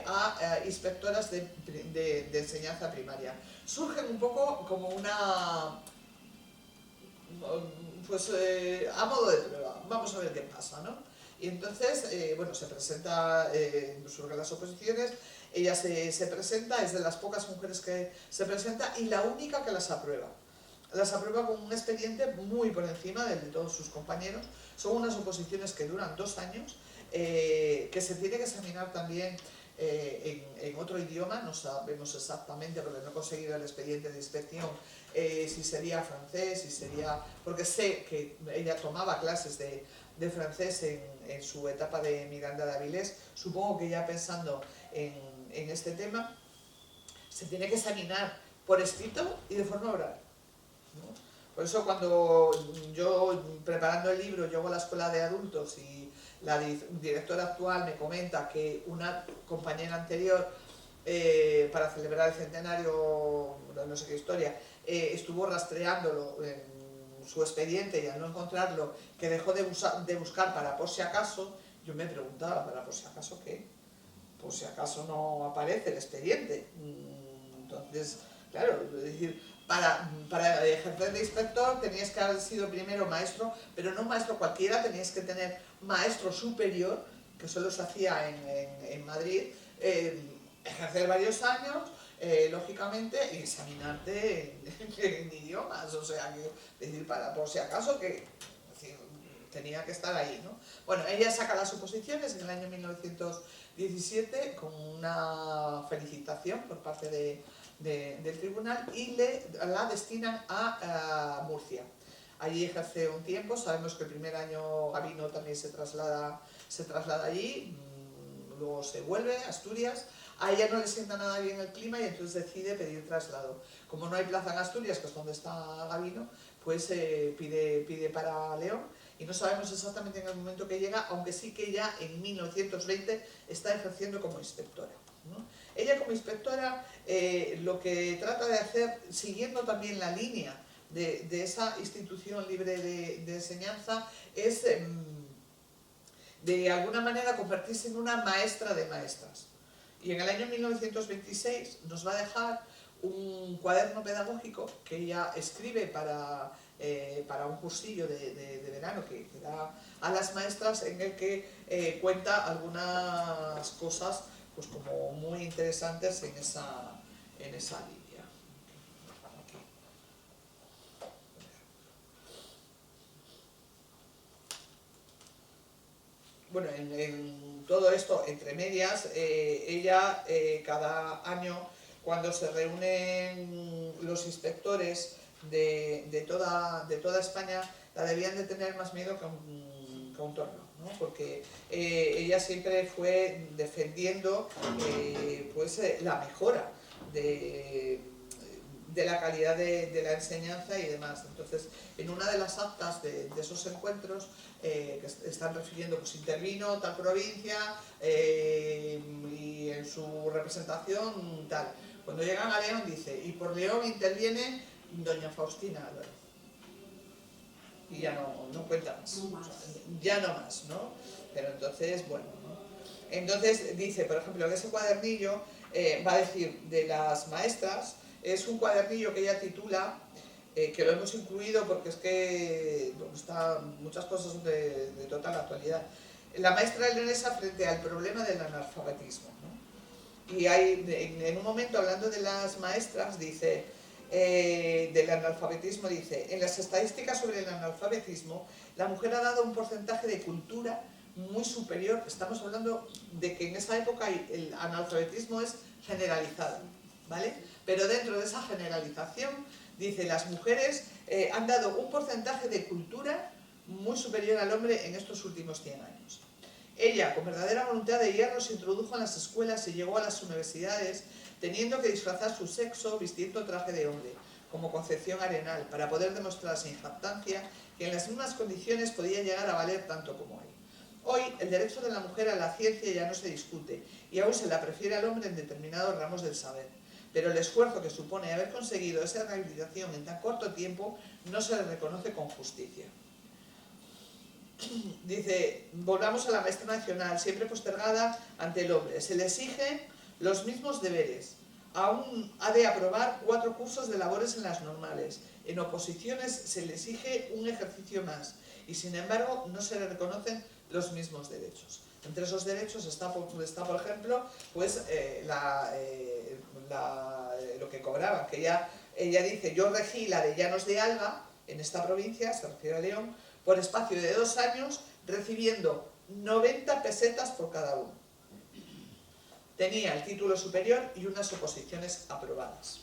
a inspectoras de enseñanza primaria. Surgen un poco como una, pues a modo de prueba, vamos a ver qué pasa, ¿no? Y entonces, bueno, se presenta, surgen las oposiciones, ella se presenta, es de las pocas mujeres que se presenta y la única que las aprueba. Las aprueba con un expediente muy por encima del de todos sus compañeros. Son unas oposiciones que duran 2 años, que se tiene que examinar también en otro idioma, no sabemos exactamente porque no he conseguido el expediente de inspección, si sería francés, si sería, porque sé que ella tomaba clases de francés en su etapa de Miranda de Avilés, supongo que ya pensando en este tema, se tiene que examinar por escrito y de forma oral, ¿no? Por eso cuando yo, preparando el libro, llego a la escuela de adultos y la directora actual me comenta que una compañera anterior, para celebrar el centenario, no sé qué historia, estuvo rastreándolo en su expediente y al no encontrarlo, que dejó de buscar para por si acaso, yo me preguntaba, ¿para por si acaso qué? Por si acaso no aparece el expediente. Entonces, claro, es decir, para ejercer de inspector tenías que haber sido primero maestro, pero no maestro cualquiera, tenías que tener maestro superior, que solo se hacía en Madrid, ejercer varios años, lógicamente, y examinarte en idiomas, o sea, que, decir, para por si acaso que decir, tenía que estar ahí, ¿no? Bueno, ella saca las oposiciones en el año 1917 con una felicitación por parte del tribunal y la destinan a Murcia. Allí ejerce un tiempo, sabemos que el primer año Gabino también se traslada allí, luego se vuelve a Asturias. A ella no le sienta nada bien el clima y entonces decide pedir traslado. Como no hay plaza en Asturias, que es donde está Gabino, pues pide para León y no sabemos exactamente en el momento que llega, aunque sí que ya en 1920 está ejerciendo como inspectora, ¿no? Ella como inspectora lo que trata de hacer, siguiendo también la línea de esa institución libre de enseñanza, es de alguna manera convertirse en una maestra de maestras. Y en el año 1926 nos va a dejar un cuaderno pedagógico que ella escribe para un cursillo de verano que da a las maestras, en el que cuenta algunas cosas pues como muy interesantes en esa línea. Bueno, en todo esto, entre medias, ella cada año, cuando se reúnen los inspectores de toda España, la debían de tener más miedo que un torno, ¿no? Porque ella siempre fue defendiendo pues, la mejora de la calidad de la enseñanza y demás. Entonces, en una de las actas de esos encuentros, que están refiriendo, pues intervino tal provincia y en su representación tal. Cuando llegan a León dice, y por León interviene doña Faustina Álvarez. Y ya no cuenta más. No más. O sea, ya no más, ¿no? Pero entonces, bueno, ¿no? Entonces dice, por ejemplo, en ese cuadernillo va a decir de las maestras, es un cuadernillo que ella titula, que lo hemos incluido porque es que están muchas cosas de total actualidad. La maestra leonesa frente al problema del analfabetismo, ¿no? Y hay, en un momento, hablando de las maestras, dice, del analfabetismo, dice, en las estadísticas sobre el analfabetismo, la mujer ha dado un porcentaje de cultura muy superior. Estamos hablando de que en esa época el analfabetismo es generalizado, ¿vale? Pero dentro de esa generalización, dice, las mujeres han dado un porcentaje de cultura muy superior al hombre en estos últimos 100 años. Ella, con verdadera voluntad de hierro, se introdujo en las escuelas y llegó a las universidades, teniendo que disfrazar su sexo vistiendo traje de hombre, como Concepción Arenal, para poder demostrar sin jactancia que en las mismas condiciones podía llegar a valer tanto como él. Hoy, el derecho de la mujer a la ciencia ya no se discute, y aún se la prefiere al hombre en determinados ramos del saber. Pero el esfuerzo que supone haber conseguido esa rehabilitación en tan corto tiempo no se le reconoce con justicia. Dice, volvamos a la maestra nacional, siempre postergada ante el hombre. Se le exigen los mismos deberes. Aún ha de aprobar 4 cursos de labores en las normales. En oposiciones se le exige un ejercicio más. Y sin embargo, no se le reconocen los mismos derechos. Entre esos derechos está por ejemplo, pues, lo que cobraban. Que ella dice, yo regí la de Llanos de Alba, en esta provincia, se refiere a León, por espacio de 2 años, recibiendo 90 pesetas por cada uno. Tenía el título superior y unas oposiciones aprobadas.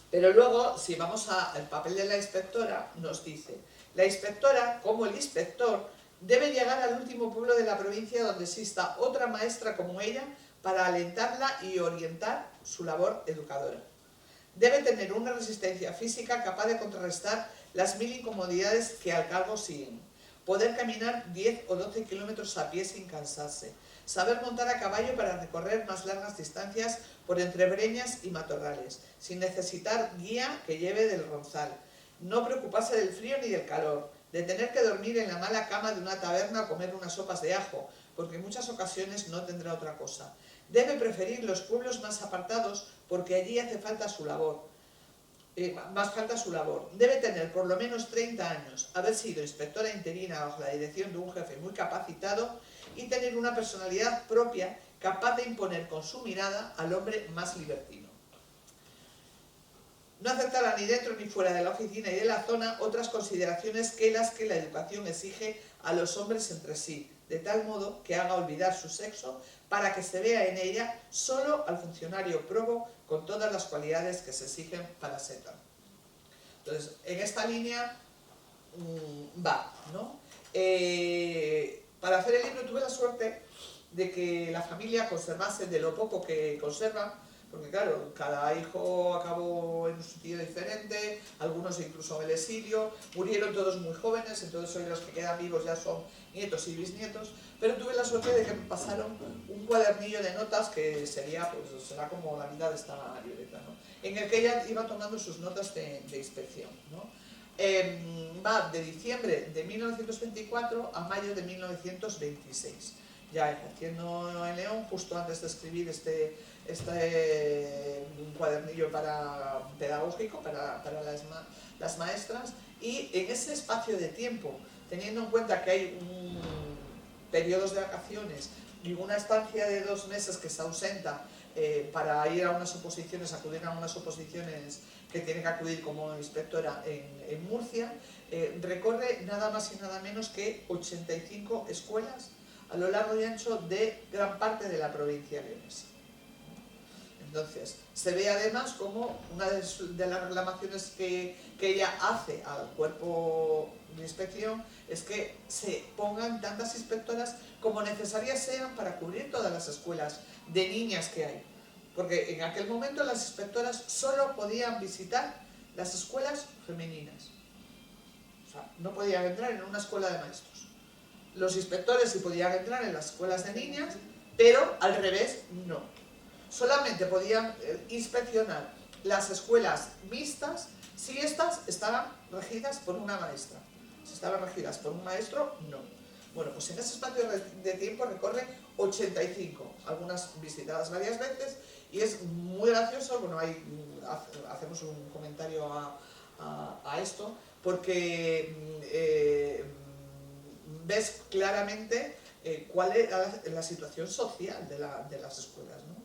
Pero luego, si vamos al papel de la inspectora, nos dice, la inspectora, como el inspector, debe llegar al último pueblo de la provincia donde exista otra maestra como ella para alentarla y orientar su labor educadora. Debe tener una resistencia física capaz de contrarrestar las 1000 incomodidades que al cargo siguen. Poder caminar 10 o 12 kilómetros a pie sin cansarse. Saber montar a caballo para recorrer más largas distancias por entre breñas y matorrales, sin necesitar guía que lleve del ronzal. no preocuparse del frío ni del calor, de tener que dormir en la mala cama de una taberna o comer unas sopas de ajo, porque en muchas ocasiones no tendrá otra cosa. Debe preferir los pueblos más apartados porque allí hace falta su labor. Más falta su labor. Debe tener por lo menos 30 años, haber sido inspectora interina bajo la dirección de un jefe muy capacitado y tener una personalidad propia capaz de imponer con su mirada al hombre más libertino. No aceptará ni dentro ni fuera de la oficina y de la zona otras consideraciones que las que la educación exige a los hombres entre sí, de tal modo que haga olvidar su sexo para que se vea en ella solo al funcionario probo con todas las cualidades que se exigen para ser tal. Entonces, en esta línea va, ¿no? Para hacer el libro tuve la suerte de que la familia conservase de lo poco que conserva, porque claro, cada hijo acabó en un sitio diferente, algunos incluso en el exilio, murieron todos muy jóvenes, entonces hoy los que quedan vivos ya son nietos y bisnietos, pero tuve la suerte de que me pasaron un cuadernillo de notas que sería, pues, será como la mitad de esta libreta, ¿no? En el que ella iba tomando sus notas de inspección, ¿no? Va de diciembre de 1924 a mayo de 1926, ya ejerciendo en León, justo antes de escribir este cuadernillo pedagógico para las maestras, y en ese espacio de tiempo, teniendo en cuenta que hay periodos de vacaciones y una estancia de 2 meses que se ausenta para ir a unas oposiciones, acudir a unas oposiciones que tiene que acudir como inspectora en Murcia, recorre nada más y nada menos que 85 escuelas a lo largo y ancho de gran parte de la provincia leonesa. Entonces, se ve además como una de las reclamaciones que ella hace al cuerpo de inspección es que se pongan tantas inspectoras como necesarias sean para cubrir todas las escuelas de niñas que hay. Porque en aquel momento las inspectoras solo podían visitar las escuelas femeninas. O sea, no podían entrar en una escuela de maestros. Los inspectores sí podían entrar en las escuelas de niñas, pero al revés no. Solamente podían inspeccionar las escuelas mixtas si estas estaban regidas por una maestra. Si estaban regidas por un maestro, no. Bueno, pues en ese espacio de tiempo recorre 85, algunas visitadas varias veces, y es muy gracioso. Bueno, ahí hacemos un comentario a esto, porque ves claramente cuál era la situación social de las escuelas, ¿no?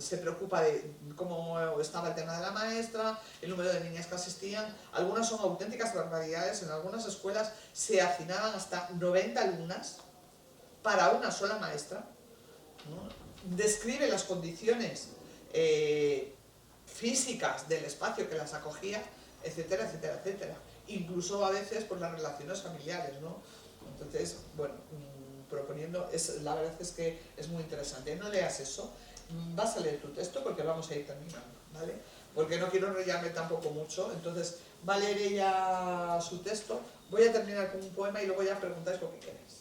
Se preocupa de cómo estaba el tema de la maestra, el número de niñas que asistían. Algunas son auténticas barbaridades. En algunas escuelas se hacinaban hasta 90 alumnas para una sola maestra, ¿no? Describe las condiciones físicas del espacio que las acogía, etcétera, etcétera, etcétera. Incluso a veces por las relaciones familiares, ¿no? Entonces, bueno, proponiendo, la verdad es que es muy interesante. No leas eso, vas a leer tu texto porque vamos a ir terminando, ¿vale? Porque no quiero enrollarme tampoco mucho, entonces va a leer ella su texto. Voy a terminar con un poema y luego ya preguntáis lo que queréis.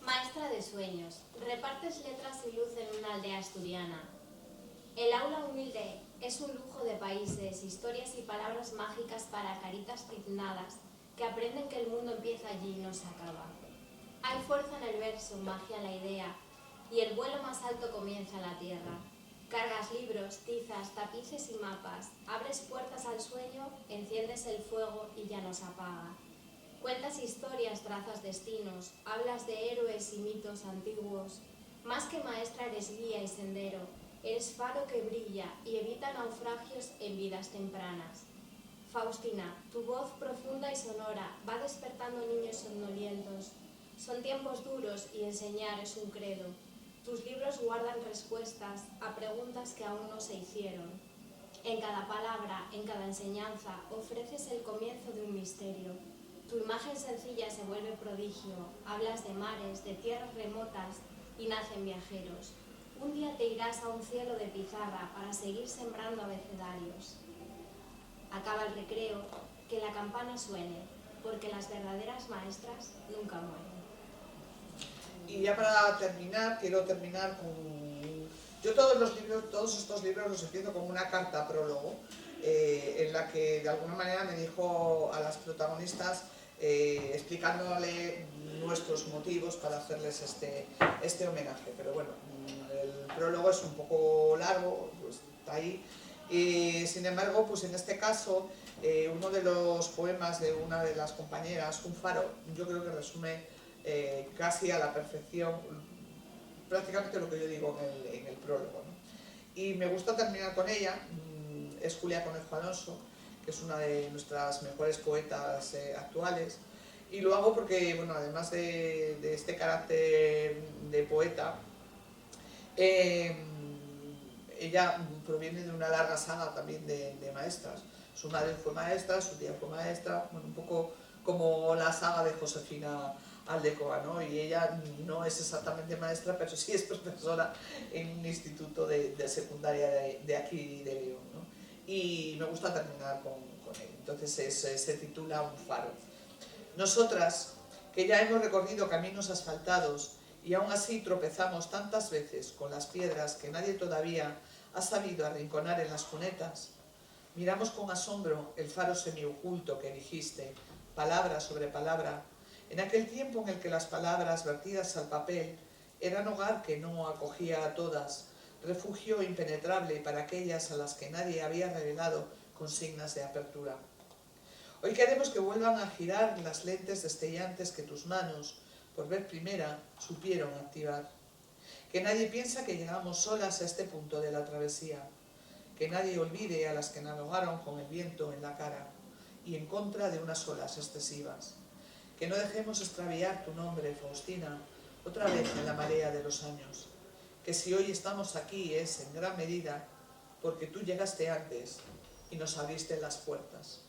Maestra de sueños, repartes letras y luz en una aldea asturiana. El aula humilde es un lujo de países, historias y palabras mágicas para caritas tiznadas que aprenden que el mundo empieza allí y no se acaba. Hay fuerza en el verso, magia en la idea, y el vuelo más alto comienza en la tierra. Cargas libros, tizas, tapices y mapas, abres puertas al sueño, enciendes el fuego y ya no se apaga. Cuentas historias, trazas destinos, hablas de héroes y mitos antiguos. Más que maestra eres guía y sendero, eres faro que brilla y evita naufragios en vidas tempranas. Faustina, tu voz profunda y sonora va despertando niños somnolientos. Son tiempos duros y enseñar es un credo. Tus libros guardan respuestas a preguntas que aún no se hicieron. En cada palabra, en cada enseñanza, ofreces el comienzo de un misterio. Tu imagen sencilla se vuelve prodigio. Hablas de mares, de tierras remotas y nacen viajeros. Un día te irás a un cielo de pizarra para seguir sembrando abecedarios. Acaba el recreo, que la campana suene, porque las verdaderas maestras nunca mueren. Y ya para terminar, quiero terminar con... Yo todos estos libros los empiezo con una carta prólogo, en la que de alguna manera me dijo a las protagonistas, explicándole nuestros motivos para hacerles este homenaje. Pero bueno, el prólogo es un poco largo, pues está ahí. Sin embargo, pues en este caso, uno de los poemas de una de las compañeras, Un faro, yo creo que resume casi a la perfección prácticamente lo que yo digo en el prólogo, ¿no? Y me gusta terminar con ella. Es Julia Conejo Alonso, que es una de nuestras mejores poetas actuales, y lo hago porque, bueno, además de este carácter de poeta, ella proviene de una larga saga también de maestras. Su madre fue maestra, su tía fue maestra, bueno, un poco como la saga de Josefina Aldecoa, ¿no? Y ella no es exactamente maestra, pero sí es profesora en un instituto de secundaria de aquí de León, ¿no? Y me gusta terminar con él. Entonces se titula Un faro. Nosotras, que ya hemos recorrido caminos asfaltados y aún así tropezamos tantas veces con las piedras que nadie todavía ha sabido arrinconar en las cunetas, miramos con asombro el faro semioculto que erigiste, palabra sobre palabra, en aquel tiempo en el que las palabras vertidas al papel eran hogar que no acogía a todas, refugio impenetrable para aquellas a las que nadie había revelado consignas de apertura. Hoy queremos que vuelvan a girar las lentes destellantes que tus manos, por vez primera, supieron activar. Que nadie piensa que llegamos solas a este punto de la travesía. Que nadie olvide a las que navegaron con el viento en la cara y en contra de unas olas excesivas. Que no dejemos extraviar tu nombre, Faustina, otra vez en la marea de los años. Que si hoy estamos aquí es, en gran medida, porque tú llegaste antes y nos abriste las puertas.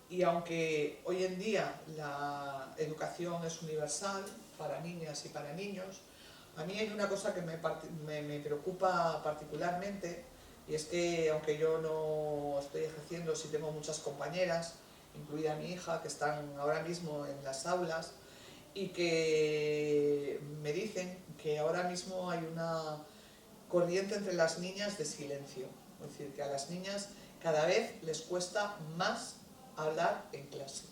Y aunque hoy en día la educación es universal para niñas y para niños, a mí hay una cosa que me preocupa particularmente, y es que aunque yo no estoy ejerciendo, sí tengo muchas compañeras, incluida mi hija, que están ahora mismo en las aulas y que me dicen que ahora mismo hay una corriente entre las niñas de silencio. Es decir, que a las niñas cada vez les cuesta más hablar en clase.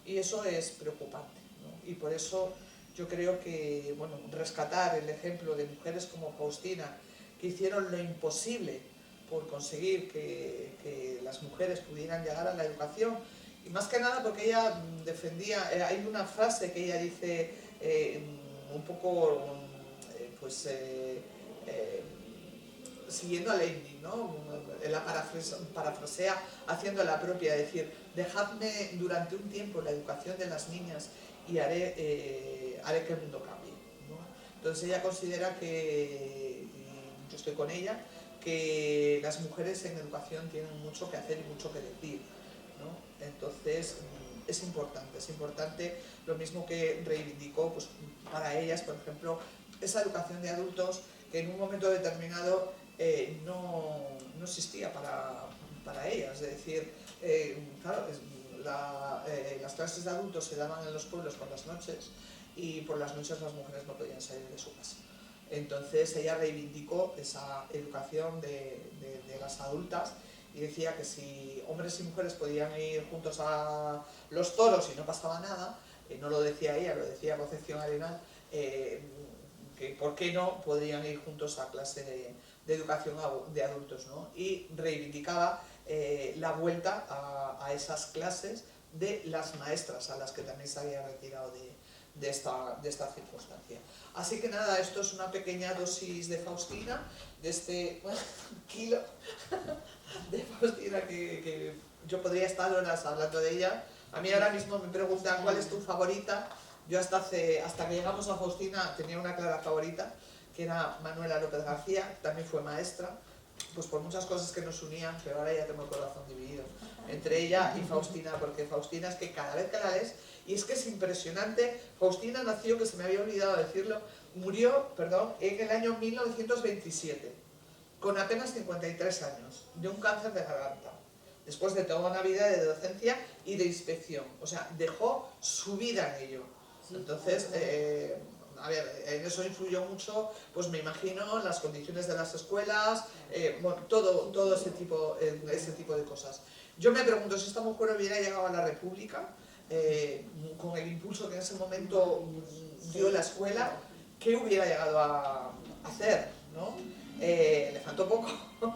Y eso es preocupante, ¿no? Y por eso yo creo que, bueno, rescatar el ejemplo de mujeres como Faustina, que hicieron lo imposible por conseguir que las mujeres pudieran llegar a la educación, y más que nada porque ella defendía, hay una frase que ella dice un poco, pues, siguiendo a Leibniz, ¿no? La parafrasea haciendo la propia, es decir, dejadme durante un tiempo la educación de las niñas y haré que el mundo cambie, ¿no? Entonces ella considera que, y yo estoy con ella, que las mujeres en educación tienen mucho que hacer y mucho que decir, ¿no? Entonces es importante lo mismo que reivindicó, pues, para ellas, por ejemplo, esa educación de adultos que en un momento determinado no existía para ellas. Es decir, claro, las clases de adultos se daban en los pueblos por las noches y por las noches las mujeres no podían salir de su casa. Entonces ella reivindicó esa educación de las adultas y decía que si hombres y mujeres podían ir juntos a los toros y no pasaba nada, no lo decía ella, lo decía Concepción Arenal, que por qué no podrían ir juntos a clase de educación de adultos, ¿no? Y reivindicaba la vuelta a esas clases de las maestras, a las que también se había retirado de esta circunstancia. Así que nada, esto es una pequeña dosis de Faustina, de este kilo de Faustina que yo podría estar horas hablando de ella. A mí ahora mismo me preguntan cuál es tu favorita. Yo hasta que llegamos a Faustina tenía una clara favorita, que era Manuela López García, que también fue maestra, pues por muchas cosas que nos unían, pero ahora ya tengo el corazón dividido entre ella y Faustina, porque Faustina es que cada vez que la lees, y es que es impresionante. Faustina nació, que se me había olvidado decirlo, murió, en el año 1927, con apenas 53 años, de un cáncer de garganta, después de toda una vida de docencia y de inspección. O sea, dejó su vida en ello. Entonces, a ver, en eso influyó mucho, pues me imagino, las condiciones de las escuelas, bueno, todo ese tipo de cosas. Yo me pregunto si esta mujer hubiera llegado a la República, con el impulso que en ese momento dio la escuela, ¿qué hubiera llegado a hacer? ¿No? Le faltó poco,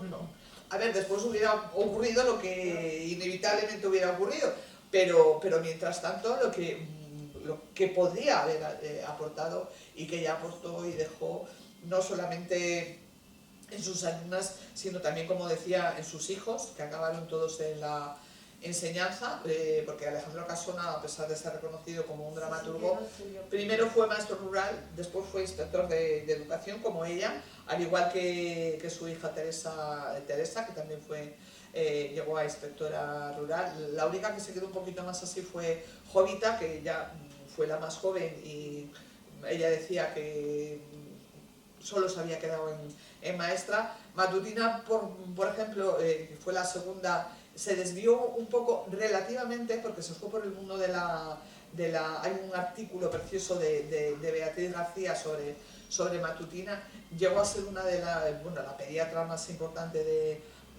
¿no? A ver, después hubiera ocurrido lo que inevitablemente hubiera ocurrido, pero mientras tanto lo que podría haber aportado y que ya aportó y dejó, no solamente en sus alumnas, sino también, como decía, en sus hijos, que acabaron todos en la enseñanza, porque Alejandro Casona, a pesar de ser reconocido como un dramaturgo, primero fue maestro rural, después fue inspector de educación como ella, al igual que su hija Teresa, que también llegó a inspectora rural. La única que se quedó un poquito más así fue Jovita, que ya fue la más joven, y ella decía que solo se había quedado en maestra. Matutina, por ejemplo, que fue la segunda, se desvió un poco relativamente, porque se fue por el mundo hay un artículo precioso de Beatriz García sobre Matutina. Llegó a ser una de la pediatra más importante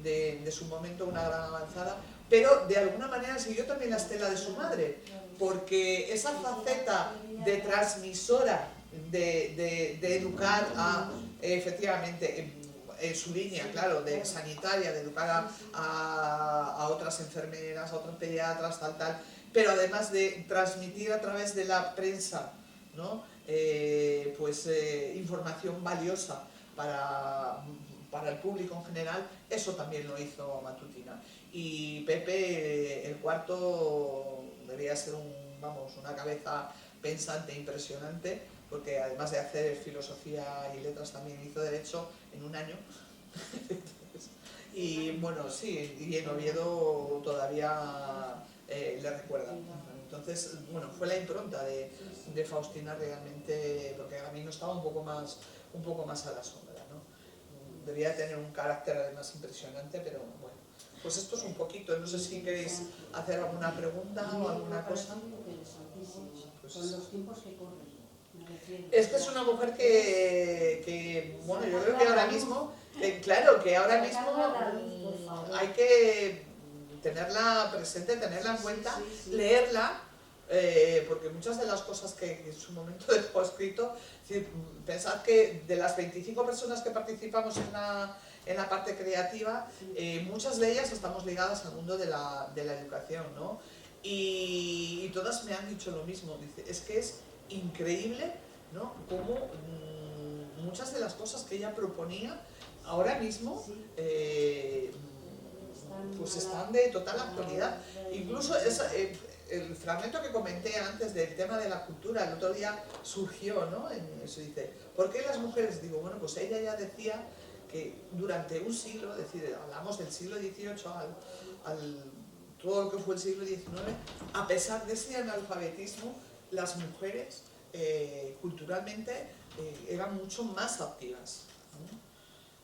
de su momento, una gran avanzada, pero de alguna manera siguió también la estela de su madre, porque esa faceta de transmisora, de educar efectivamente, en su línea, claro, de sanitaria, de educar a otras enfermeras, a otras pediatras, tal, pero además de transmitir a través de la prensa, ¿no? Información valiosa para el público en general, eso también lo hizo Matutina. Y Pepe, el cuarto, debía ser una cabeza pensante impresionante, porque además de hacer filosofía y letras también hizo derecho en un año. Y bueno, sí, y en Oviedo todavía le recuerdan. Entonces, bueno, fue la impronta de Faustina realmente, porque a mí no estaba un poco más a la sombra, ¿no? Debía tener un carácter además impresionante, pero bueno. Pues esto es un poquito, no sé si queréis hacer alguna pregunta o alguna cosa. Pues, con los tiempos que corren. Esta es una mujer que bueno, yo creo que ahora mismo, que ahora mismo hay que tenerla presente, tenerla en cuenta, leerla, porque muchas de las cosas que en su momento dejó escrito, pensad que de las 25 personas que participamos en la parte creativa, muchas de ellas estamos ligadas al mundo de la educación, ¿no? Y todas me han dicho lo mismo, dice, es que es increíble, ¿no? Cómo muchas de las cosas que ella proponía ahora mismo pues están de total actualidad. Incluso el fragmento que comenté antes del tema de la cultura, el otro día surgió, ¿no? Eso dice, ¿por qué las mujeres? Digo, bueno, pues ella ya decía que durante un siglo, es decir, hablamos del siglo XVIII todo lo que fue el siglo XIX, a pesar de ese analfabetismo, las mujeres culturalmente eran mucho más activas, ¿no?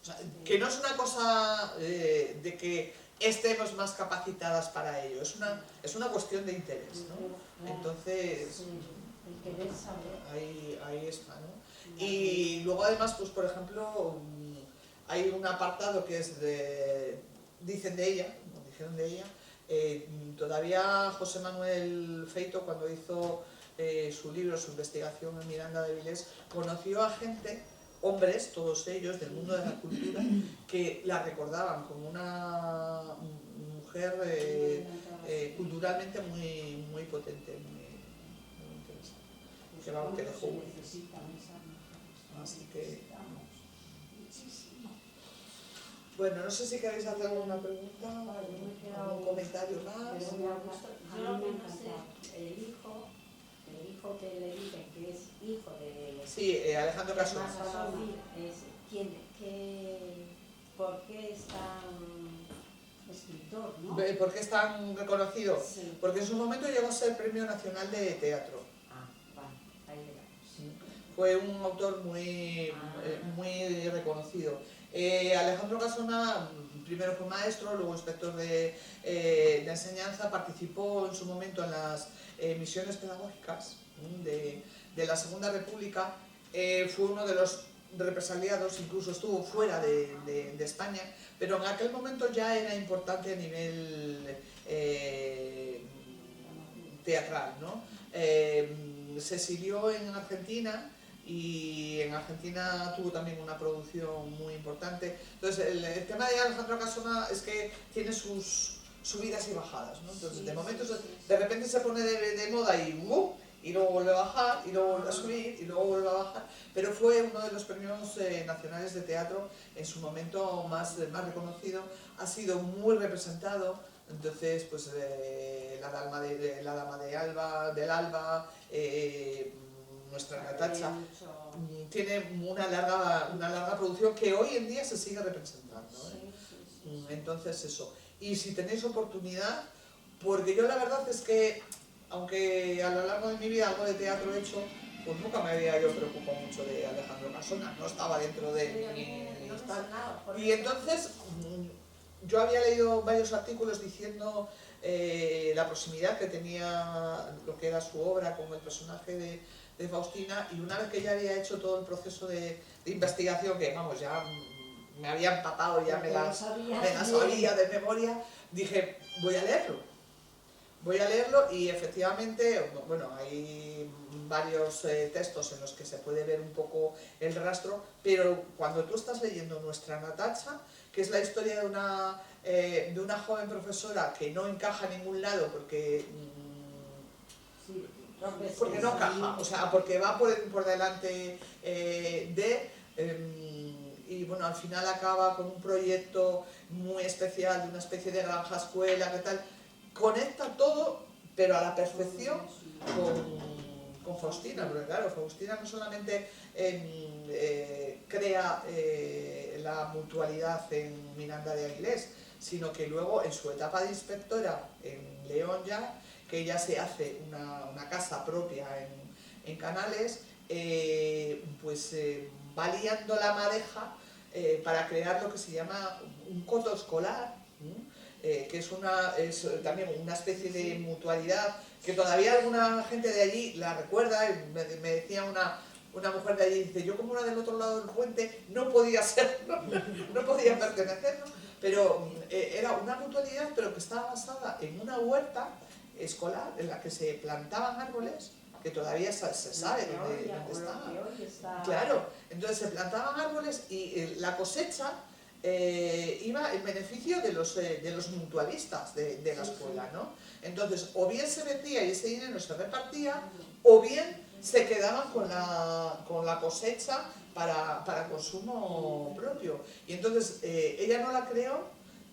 O sea, que no es una cosa de que estemos más capacitadas para ello, es una cuestión de interés, ¿no? Entonces, ahí está, ¿no? Y luego además, pues por ejemplo, hay un apartado que es dijeron de ella, todavía José Manuel Feito, cuando hizo su libro, su investigación en Miranda de Vilés, conoció a gente, hombres, todos ellos, del mundo de la cultura, que la recordaban como una mujer culturalmente muy potente, muy interesante, que dejó huella. Así que... Bueno, no sé si queréis hacer alguna pregunta, algún comentario más. Yo no sé, el hijo que le dicen que es hijo de... Sí, Alejandro Casona. ¿Por qué es tan escritor, no? ¿Por qué es tan reconocido? Sí. Porque en su momento llegó a ser Premio Nacional de Teatro. Ah, vale, ahí llegamos. Fue un autor muy reconocido. Alejandro Casona primero fue maestro, luego inspector de enseñanza, participó en su momento en las misiones pedagógicas de la Segunda República, fue uno de los represaliados, incluso estuvo fuera de España, pero en aquel momento ya era importante a nivel teatral, ¿no? Se exilió en Argentina y en Argentina tuvo también una producción muy importante. Entonces el tema de Alejandro Casona es que tiene sus subidas y bajadas, ¿no? Entonces de momentos, de repente se pone de moda y luego vuelve a bajar, y luego vuelve a subir, y luego vuelve a bajar, pero fue uno de los premios nacionales de teatro en su momento más reconocido, ha sido muy representado. Entonces pues la Dama del Alba, nuestra Natacha, tiene una larga producción que hoy en día se sigue representando, ¿eh? Entonces eso, y si tenéis oportunidad, porque yo la verdad es que aunque a lo largo de mi vida algo de teatro he hecho, pues nunca me había yo preocupado mucho de Alejandro Casona, no estaba dentro de mi tal. Y entonces yo había leído varios artículos diciendo la proximidad que tenía lo que era su obra con el personaje de Faustina, y una vez que ya había hecho todo el proceso de investigación, que vamos, ya me había empapado, ya me la sabía de memoria, dije, voy a leerlo y efectivamente, bueno, hay varios textos en los que se puede ver un poco el rastro, pero cuando tú estás leyendo Nuestra Natacha, que es la historia de una joven profesora que no encaja en ningún lado porque no encaja, o sea, porque va por delante y bueno, al final acaba con un proyecto muy especial de una especie de granja escuela, que tal, conecta todo, pero a la perfección con Faustina, porque claro, Faustina no solamente crea la mutualidad en Miranda de Aguilés, sino que luego en su etapa de inspectora en León ya, que ella se hace una casa propia en Canales, pues va liando la madeja para crear lo que se llama un coto escolar, que es también una especie de mutualidad que todavía alguna gente de allí la recuerda. Me decía una mujer de allí, dice, yo como era del otro lado del puente no podía ser, no podía pertenecer, ¿no? Pero era una mutualidad, pero que estaba basada en una huerta escolar en la que se plantaban árboles, que todavía se sabe dónde estaban. Claro, entonces se plantaban árboles y la cosecha iba en beneficio de los mutualistas de la escuela, ¿no? Entonces, o bien se vendía y ese dinero se repartía, o bien se quedaban con la cosecha para consumo propio. Y entonces, ella no la creó,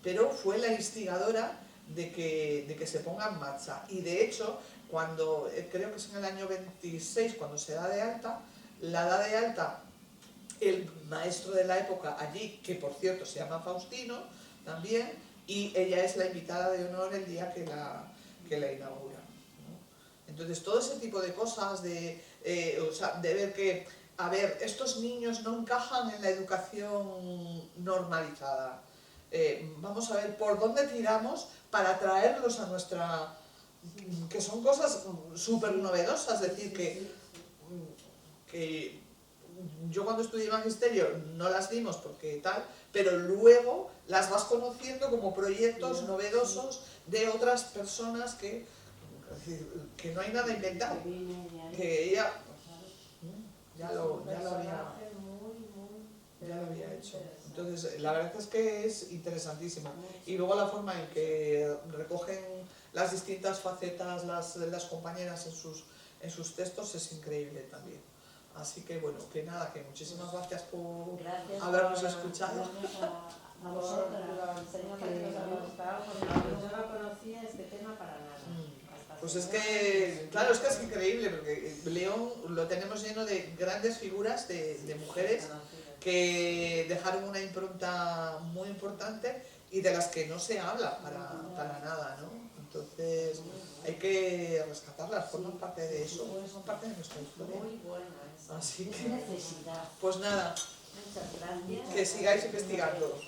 pero fue la instigadora de que se ponga en marcha. Y de hecho, cuando, creo que es en el año 26, cuando se da de alta, la da de alta el maestro de la época allí, que por cierto se llama Faustino también, y ella es la invitada de honor el día que la inaugura, ¿no? Entonces todo ese tipo de cosas, de ver que, a ver, estos niños no encajan en la educación normalizada, vamos a ver por dónde tiramos para traerlos a nuestra, que son cosas súper novedosas, es decir, que yo cuando estudié magisterio no las dimos porque tal, pero luego las vas conociendo como proyectos novedosos de otras personas que no hay nada inventado, que ella ya lo había hecho. Entonces la verdad es que es interesantísimo, y luego la forma en que recogen las distintas facetas las compañeras en sus textos es increíble también. Así que bueno, que nada, que muchísimas gracias por habernos escuchado. A vosotras, señor, que nos ha gustado, porque yo no conocía este tema para nada. Pues es que, claro, es que es increíble, porque León lo tenemos lleno de grandes figuras de mujeres que dejaron una impronta muy importante y de las que no se habla para nada, ¿no? Entonces hay que rescatarlas, forman parte de eso, son parte de nuestra historia. Muy buena esa. Así Es que, necesidad. pues nada, Muchas gracias. que sigáis investigando.